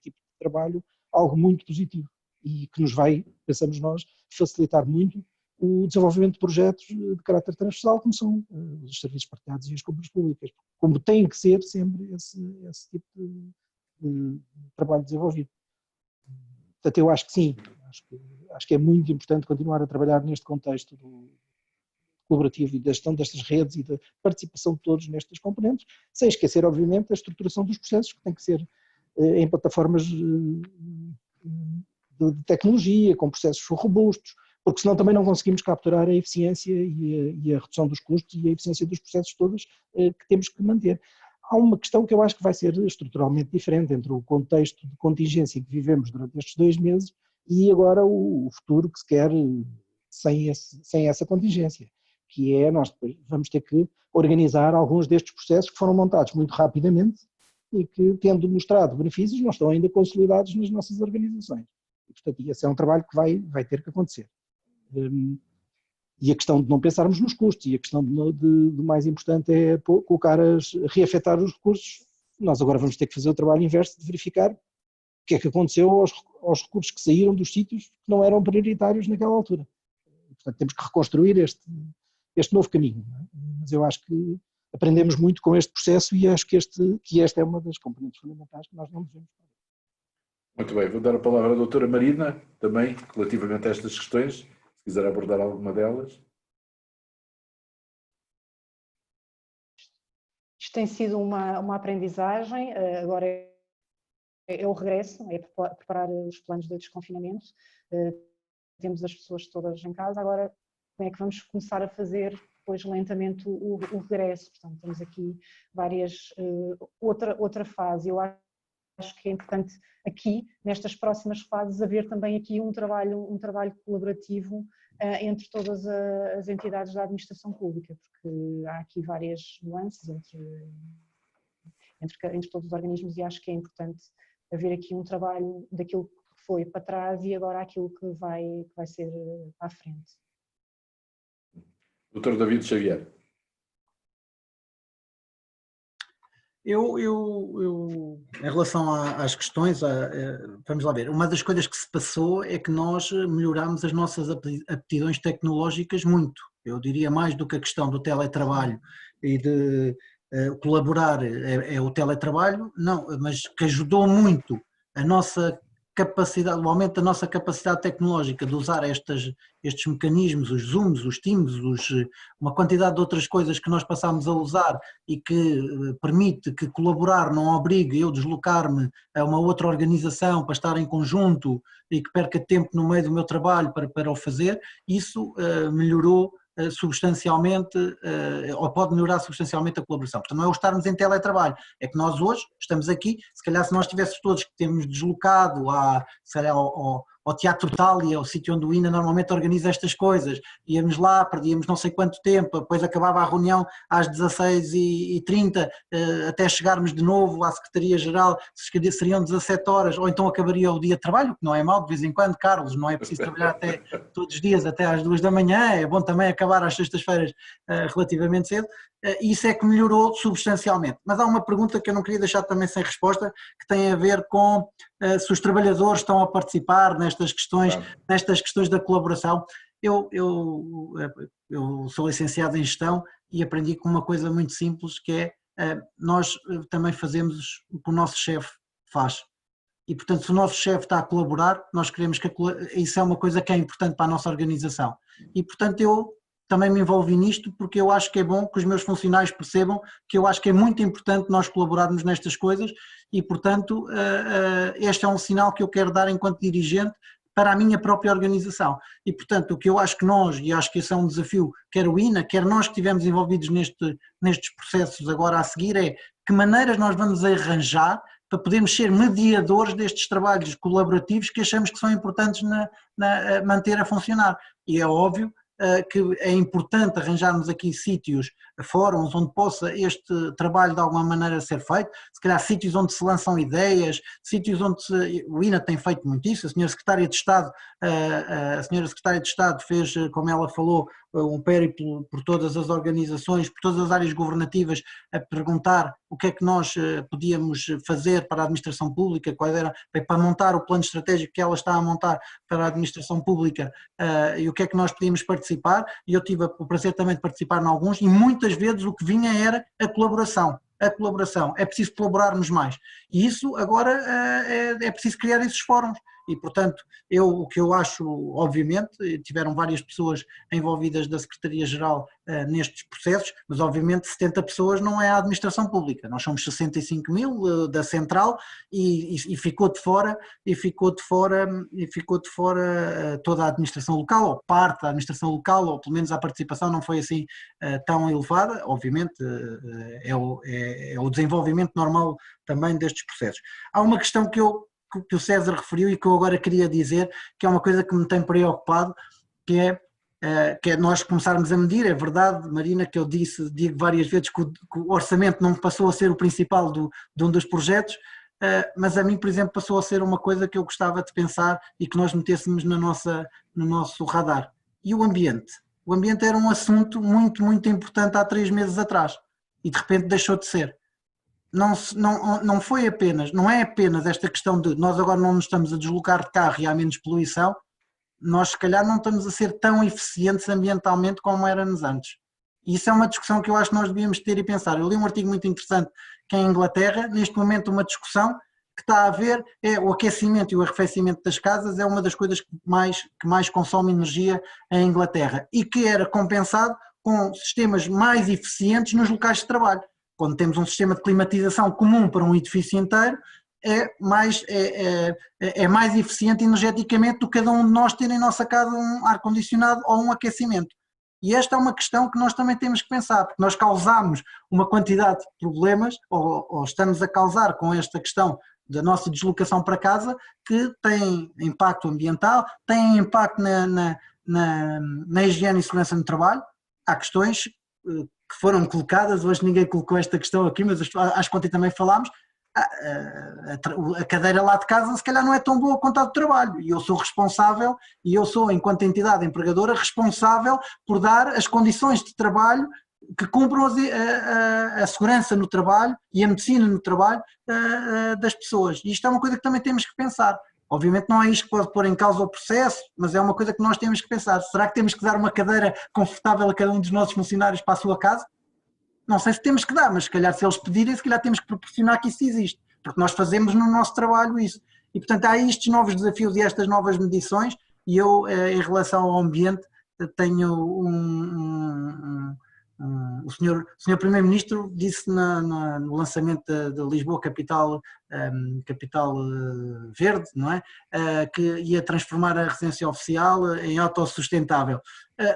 tipo de trabalho algo muito positivo e que nos vai, pensamos nós, facilitar muito o desenvolvimento de projetos de caráter transversal, como são os serviços partilhados e as compras públicas, como tem que ser sempre esse tipo de trabalho desenvolvido. Portanto, eu acho que sim, acho que é muito importante continuar a trabalhar neste contexto colaborativo e da gestão destas redes e da participação de todos nestas componentes, sem esquecer, obviamente, a estruturação dos processos, que tem que ser em plataformas de tecnologia, com processos robustos, porque senão também não conseguimos capturar a eficiência e a redução dos custos e a eficiência dos processos todos que temos que manter. Há uma questão que eu acho que vai ser estruturalmente diferente entre o contexto de contingência que vivemos durante estes 2 meses e agora o futuro que se quer sem essa contingência, que é nós depois vamos ter que organizar alguns destes processos que foram montados muito rapidamente e que, tendo mostrado benefícios, não estão ainda consolidados nas nossas organizações. E, portanto, esse é um trabalho que vai ter que acontecer. E a questão de não pensarmos nos custos, e a questão do mais importante é reafetar os recursos. Nós agora vamos ter que fazer o trabalho inverso de verificar o que é que aconteceu aos recursos que saíram dos sítios que não eram prioritários naquela altura. Portanto, temos que reconstruir este novo caminho. Mas eu acho que aprendemos muito com este processo e acho que esta é uma das componentes fundamentais que nós não devemos perder. Muito bem, vou dar a palavra à doutora Marina, também, relativamente a estas questões, se quiser abordar alguma delas. Isto tem sido uma aprendizagem, agora é o regresso, é preparar os planos de desconfinamento, temos as pessoas todas em casa, agora como é que vamos começar a fazer depois lentamente o regresso. Portanto, temos aqui outra fase. Eu acho que é importante aqui, nestas próximas fases, haver também aqui um trabalho colaborativo entre todas as entidades da administração pública, porque há aqui várias nuances entre todos os organismos e acho que é importante haver aqui um trabalho daquilo que foi para trás e agora aquilo que vai ser para a frente. Dr. David Xavier. Eu em relação às questões, vamos lá ver, uma das coisas que se passou é que nós melhorámos as nossas aptidões tecnológicas muito. Eu diria mais do que a questão do teletrabalho e de colaborar é o teletrabalho, não, mas que ajudou muito a nossa capacidade, o aumento da nossa capacidade tecnológica de usar estes mecanismos, os Zooms, os Teams, uma quantidade de outras coisas que nós passámos a usar e que permite que colaborar não obrigue eu deslocar-me a uma outra organização para estar em conjunto e que perca tempo no meio do meu trabalho para o fazer, isso melhorou substancialmente, ou pode melhorar substancialmente a colaboração. Portanto, não é o estarmos em teletrabalho, é que nós hoje estamos aqui, se calhar se nós tivéssemos todos que temos deslocado ao Teatro Thalia, ao sítio onde o INA normalmente organiza estas coisas, íamos lá, perdíamos não sei quanto tempo, depois acabava a reunião às 16h30, até chegarmos de novo à Secretaria-Geral, seriam 17 horas, ou então acabaria o dia de trabalho, que não é mau de vez em quando, Carlos, não é preciso trabalhar todos os dias até às 2 da manhã, é bom também acabar às sextas-feiras relativamente cedo, e isso é que melhorou substancialmente. Mas há uma pergunta que eu não queria deixar também sem resposta, que tem a ver com se os trabalhadores estão a participar nestas questões da colaboração. Eu sou licenciado em gestão e aprendi com uma coisa muito simples, que é, nós também fazemos o que o nosso chefe faz. E, portanto, se o nosso chefe está a colaborar, nós queremos que isso é uma coisa que é importante para a nossa organização. E, portanto, eu também me envolvi nisto porque eu acho que é bom que os meus funcionários percebam que eu acho que é muito importante nós colaborarmos nestas coisas e, portanto, este é um sinal que eu quero dar enquanto dirigente para a minha própria organização. E, portanto, o que eu acho que nós, e acho que esse é um desafio, quer o INA, quer nós que estivemos envolvidos nestes processos agora a seguir, é que maneiras nós vamos arranjar para podermos ser mediadores destes trabalhos colaborativos que achamos que são importantes na manter a funcionar. E é óbvio que é importante arranjarmos aqui sítios, fóruns onde possa este trabalho de alguma maneira ser feito, se calhar sítios onde se lançam ideias, sítios onde o INA tem feito muito isso, a senhora Secretária de Estado fez, como ela falou, um périplo por todas as organizações, por todas as áreas governativas, a perguntar o que é que nós podíamos fazer para a administração pública, qual era, para montar o plano estratégico que ela está a montar para a administração pública e o que é que nós podíamos participar, e eu tive o prazer também de participar em alguns, e muitas vezes o que vinha era a colaboração, é preciso colaborarmos mais, e isso agora é preciso criar esses fóruns. E, portanto, o que eu acho, obviamente, tiveram várias pessoas envolvidas da Secretaria-Geral nestes processos, mas obviamente 70 pessoas não é a administração pública, nós somos 65 mil da central e ficou de fora toda a administração local, ou parte da administração local, ou pelo menos a participação não foi assim tão elevada, obviamente é o desenvolvimento normal também destes processos. Há uma questão que o César referiu e que eu agora queria dizer, que é uma coisa que me tem preocupado, que é nós começarmos a medir. É verdade, Marina, que eu digo várias vezes que o orçamento não passou a ser o principal de um dos projetos, mas a mim, por exemplo, passou a ser uma coisa que eu gostava de pensar e que nós metêssemos no nosso radar. E o ambiente? O ambiente era um assunto muito, muito importante há 3 meses atrás e de repente deixou de ser. Não foi apenas, não é apenas esta questão de nós agora não nos estamos a deslocar de carro e há menos poluição, nós se calhar não estamos a ser tão eficientes ambientalmente como éramos antes. E isso é uma discussão que eu acho que nós devíamos ter e pensar. Eu li um artigo muito interessante que em Inglaterra, neste momento uma discussão que está a ver é o aquecimento e o arrefecimento das casas é uma das coisas que mais consome energia em Inglaterra e que era compensado com sistemas mais eficientes nos locais de trabalho. Quando temos um sistema de climatização comum para um edifício inteiro, é mais eficiente energeticamente do que cada um de nós ter em nossa casa um ar-condicionado ou um aquecimento. E esta é uma questão que nós também temos que pensar, porque nós causamos uma quantidade de problemas, ou estamos a causar com esta questão da nossa deslocação para casa, que tem impacto ambiental, tem impacto na higiene e segurança no trabalho. Há questões que foram colocadas, hoje ninguém colocou esta questão aqui, mas acho que ontem também falámos, a cadeira lá de casa se calhar não é tão boa quanto a do trabalho, e eu sou responsável, e eu sou, enquanto entidade empregadora, responsável por dar as condições de trabalho que cumpram a segurança no trabalho e a medicina no trabalho das pessoas, e isto é uma coisa que também temos que pensar. Obviamente não é isto que pode pôr em causa o processo, mas é uma coisa que nós temos que pensar. Será que temos que dar uma cadeira confortável a cada um dos nossos funcionários para a sua casa? Não sei se temos que dar, mas se calhar se eles pedirem, se calhar temos que proporcionar que isso existe, porque nós fazemos no nosso trabalho isso. E portanto há estes novos desafios e estas novas medições, e eu em relação ao ambiente tenho o senhor Primeiro-Ministro disse no lançamento de Lisboa Capital Verde, não é? Que ia transformar a residência oficial em autossustentável.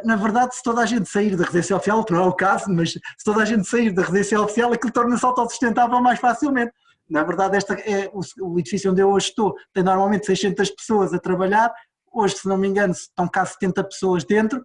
Na verdade, se toda a gente sair da residência oficial, que não é o caso, mas se toda a gente sair da residência oficial, aquilo torna-se autossustentável mais facilmente. Na verdade, o edifício onde eu hoje estou tem normalmente 600 pessoas a trabalhar. Hoje, se não me engano, estão cá 70 pessoas dentro,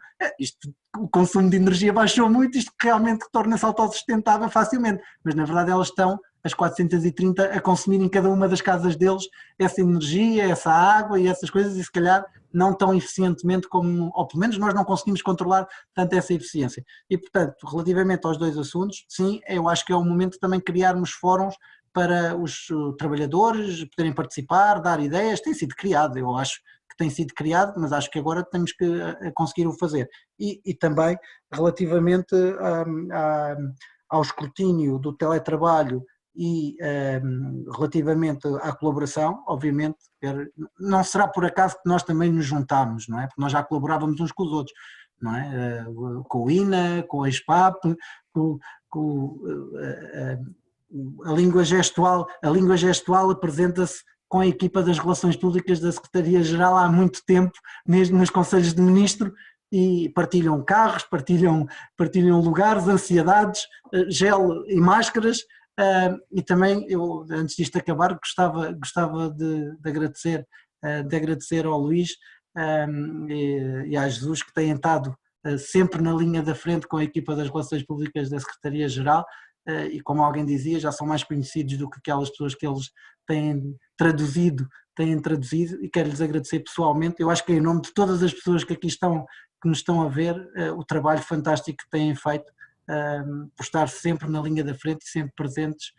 o consumo de energia baixou muito, isto realmente torna-se autossustentável facilmente, mas na verdade elas estão, as 430, a consumir em cada uma das casas deles essa energia, essa água e essas coisas, e se calhar não tão eficientemente como, ou pelo menos nós não conseguimos controlar tanto essa eficiência. E portanto, relativamente aos dois assuntos, sim, eu acho que é o momento de também criarmos fóruns para os trabalhadores poderem participar, dar ideias, tem sido criado, eu acho que tem sido criado, mas acho que agora temos que conseguir o fazer. E também relativamente ao escrutínio do teletrabalho e relativamente à colaboração, obviamente, não será por acaso que nós também nos juntámos, não é? Porque nós já colaborávamos uns com os outros, não é? Com o INA, com a ESPAP, com a língua gestual apresenta-se com a equipa das Relações Públicas da Secretaria-Geral há muito tempo, mesmo nos Conselhos de Ministro, e partilham carros, partilham lugares, ansiedades, gel e máscaras, e também, eu, antes disto acabar, gostava de agradecer ao Luís e a Jesus, que têm estado sempre na linha da frente com a equipa das Relações Públicas da Secretaria-Geral, e como alguém dizia, já são mais conhecidos do que aquelas pessoas que eles têm traduzido, e quero-lhes agradecer pessoalmente. Eu acho que em nome de todas as pessoas que aqui estão, que nos estão a ver, o trabalho fantástico que têm feito, por estar sempre na linha da frente e sempre presentes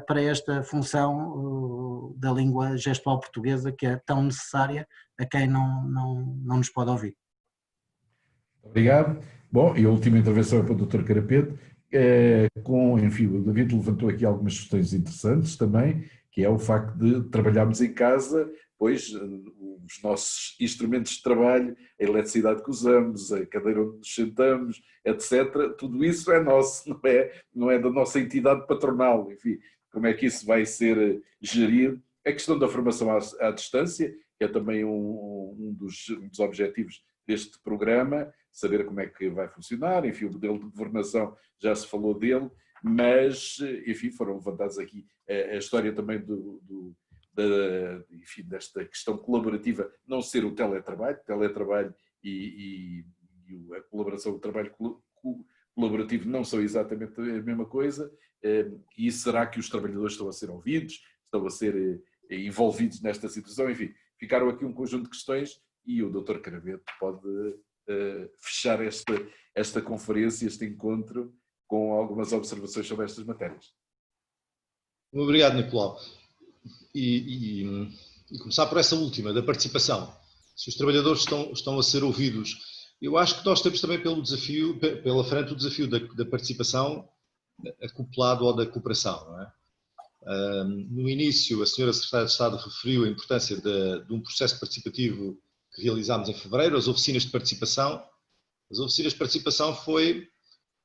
para esta função da língua gestual portuguesa, que é tão necessária a quem não nos pode ouvir. Obrigado. Bom, e a última intervenção é para o Dr. Carapeto. Enfim, o David levantou aqui algumas questões interessantes também, que é o facto de trabalharmos em casa, pois os nossos instrumentos de trabalho, a eletricidade que usamos, a cadeira onde nos sentamos, etc., tudo isso é nosso, não é da nossa entidade patronal. Enfim, como é que isso vai ser gerido? A questão da formação à distância, que é também um dos objetivos deste programa, saber como é que vai funcionar, enfim, o modelo de governação já se falou dele, mas, enfim, foram levantados aqui a história também enfim, desta questão colaborativa, não ser o teletrabalho e a colaboração, o trabalho colaborativo não são exatamente a mesma coisa, e será que os trabalhadores estão a ser ouvidos, estão a ser envolvidos nesta situação? Enfim, ficaram aqui um conjunto de questões e o Dr. Carapeto pode fechar esta conferência, este encontro, com algumas observações sobre estas matérias. Obrigado, Nicolau. E começar por essa última, da participação. Se os trabalhadores estão a ser ouvidos, eu acho que nós temos também pela frente o desafio da participação acoplado ao da cooperação, não é? No início, a senhora Secretária de Estado referiu a importância de um processo participativo que realizámos em fevereiro, as oficinas de participação. As oficinas de participação foi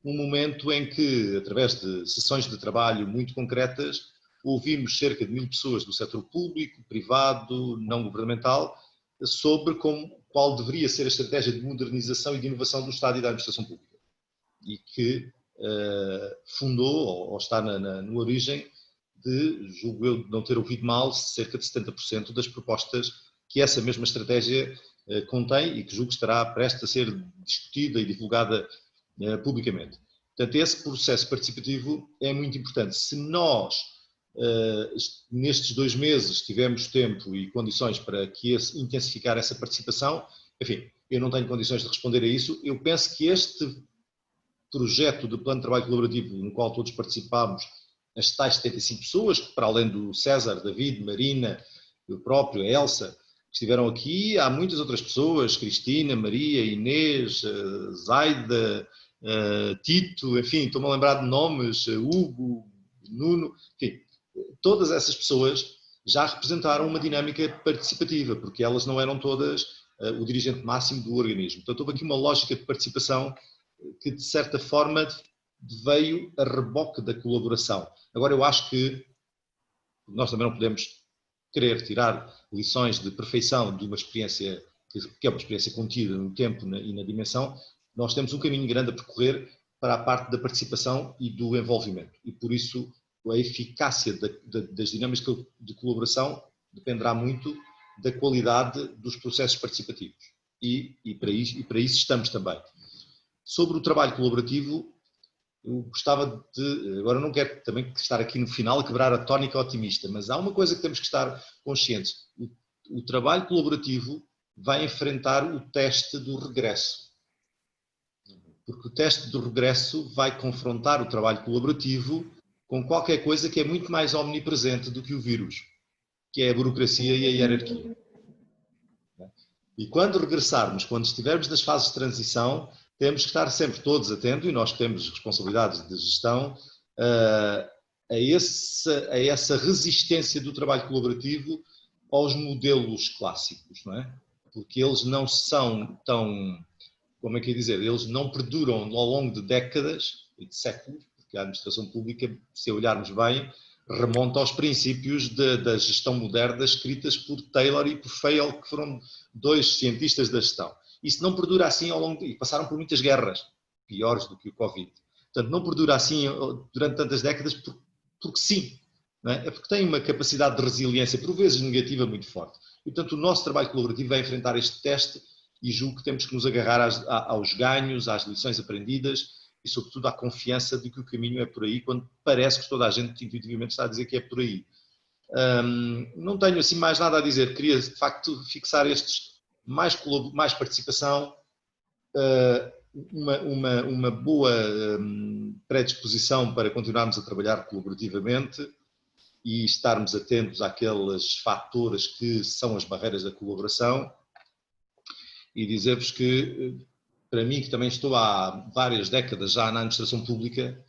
um momento em que, através de sessões de trabalho muito concretas, ouvimos cerca de 1000 pessoas do setor público, privado, não governamental, sobre qual deveria ser a estratégia de modernização e de inovação do Estado e da administração pública. E que fundou, ou está na origem, julgo eu não ter ouvido mal, cerca de 70% das propostas que essa mesma estratégia contém e que julgo que estará prestes a ser discutida e divulgada publicamente. Portanto, esse processo participativo é muito importante. Se nós, nestes 2 meses, tivemos tempo e condições para intensificar essa participação, enfim, eu não tenho condições de responder a isso. Eu penso que este projeto de plano de trabalho colaborativo, no qual todos participámos, as tais 75 pessoas, que para além do César, David, Marina, eu próprio, a Elsa, que estiveram aqui, há muitas outras pessoas, Cristina, Maria, Inês, Zaida, Tito, enfim, estou-me a lembrar de nomes, Hugo, Nuno, enfim, todas essas pessoas já representaram uma dinâmica participativa, porque elas não eram todas o dirigente máximo do organismo. Portanto, houve aqui uma lógica de participação que, de certa forma, veio a reboque da colaboração. Agora, eu acho que nós também não podemos querer tirar lições de perfeição de uma experiência que é uma experiência contida no tempo e na dimensão. Nós temos um caminho grande a percorrer para a parte da participação e do envolvimento. E, por isso, a eficácia das dinâmicas de colaboração dependerá muito da qualidade dos processos participativos. E para isso estamos também. Sobre o trabalho colaborativo, eu gostava agora não quero também estar aqui no final a quebrar a tónica otimista, mas há uma coisa que temos que estar conscientes. O trabalho colaborativo vai enfrentar o teste do regresso. Porque o teste do regresso vai confrontar o trabalho colaborativo com qualquer coisa que é muito mais omnipresente do que o vírus, que é a burocracia e a hierarquia. E quando regressarmos, quando estivermos nas fases de transição, temos que estar sempre todos atentos, e nós que temos responsabilidades de gestão, a essa resistência do trabalho colaborativo aos modelos clássicos, não é? Porque eles não são tão, como é que é dizer, eles não perduram ao longo de décadas e de séculos, porque a administração pública, se olharmos bem, remonta aos princípios da gestão moderna escritas por Taylor e por Fayol, que foram dois cientistas da gestão. Isso não perdura assim ao longo e passaram por muitas guerras, piores do que o Covid. Portanto, não perdura assim durante tantas décadas porque sim, não é? É porque tem uma capacidade de resiliência, por vezes negativa, muito forte. E, portanto, o nosso trabalho colaborativo vai enfrentar este teste e julgo que temos que nos agarrar aos ganhos, às lições aprendidas e, sobretudo, à confiança de que o caminho é por aí, quando parece que toda a gente intuitivamente está a dizer que é por aí. Não tenho assim mais nada a dizer, queria de facto fixar estes, mais participação, uma boa predisposição para continuarmos a trabalhar colaborativamente e estarmos atentos àqueles fatores que são as barreiras da colaboração, e dizer-vos que, para mim, que também estou há várias décadas já na administração pública,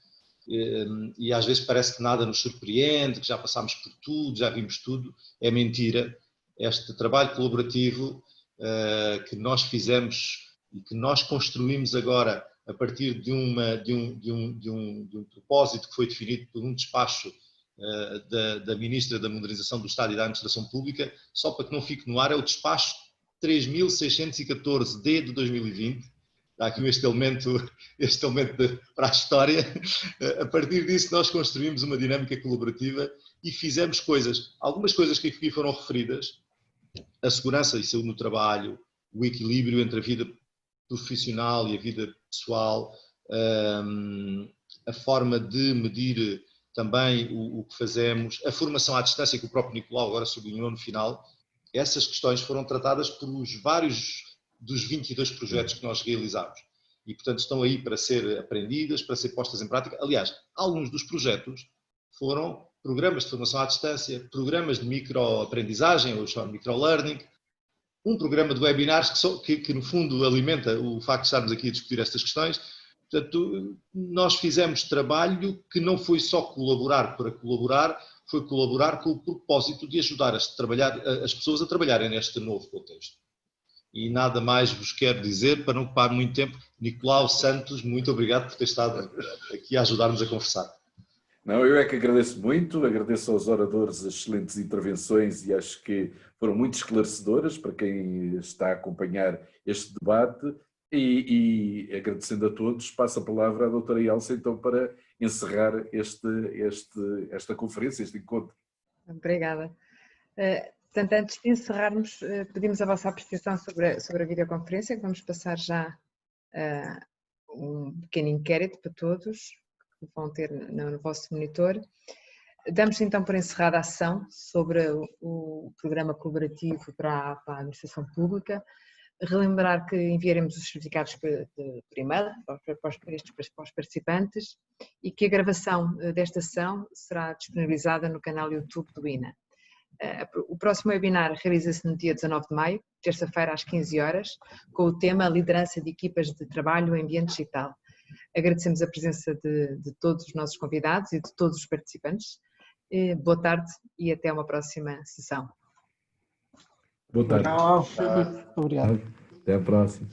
e às vezes parece que nada nos surpreende, que já passámos por tudo, já vimos tudo, é mentira. Este trabalho colaborativo que nós fizemos e que nós construímos agora a partir de um propósito que foi definido por um despacho da Ministra da Modernização do Estado e da Administração Pública, só para que não fique no ar, é o despacho 3614-D de 2020, dá aqui este elemento para a história. A partir disso nós construímos uma dinâmica colaborativa e fizemos coisas, algumas coisas que aqui foram referidas, a segurança e saúde no trabalho, o equilíbrio entre a vida profissional e a vida pessoal, a forma de medir também o que fazemos, a formação à distância que o próprio Nicolau agora sublinhou no final. Essas questões foram tratadas por vários dos 22 projetos que nós realizámos e, portanto, estão aí para ser aprendidas, para ser postas em prática. Aliás, alguns dos projetos foram programas de formação à distância, programas de microaprendizagem, ou chamado microlearning, um programa de webinars que no fundo alimenta o facto de estarmos aqui a discutir estas questões. Portanto, nós fizemos trabalho que não foi só colaborar para colaborar, foi colaborar com o propósito de ajudar as pessoas a trabalharem neste novo contexto. E nada mais vos quero dizer, para não ocupar muito tempo. Nicolau Santos, muito obrigado por ter estado aqui a ajudar-nos a conversar. Não, eu é que agradeço muito, agradeço aos oradores as excelentes intervenções e acho que foram muito esclarecedoras para quem está a acompanhar este debate e agradecendo a todos, passo a palavra à doutora Elsa então para encerrar esta conferência, este encontro. Obrigada. Portanto, antes de encerrarmos, pedimos a vossa apreciação sobre a videoconferência, que vamos passar já um pequeno inquérito para todos, que vão ter no vosso monitor. Damos então por encerrada a sessão sobre o programa colaborativo para a administração pública. Relembrar que enviaremos os certificados por e-mail para os participantes e que a gravação desta sessão será disponibilizada no canal YouTube do INA. O próximo webinar realiza-se no dia 19 de maio, terça-feira às 15 horas, com o tema Liderança de Equipas de Trabalho em Ambiente Digital. Agradecemos a presença de todos os nossos convidados e de todos os participantes. Boa tarde e até uma próxima sessão. Boa tarde. Obrigado. Até a próxima.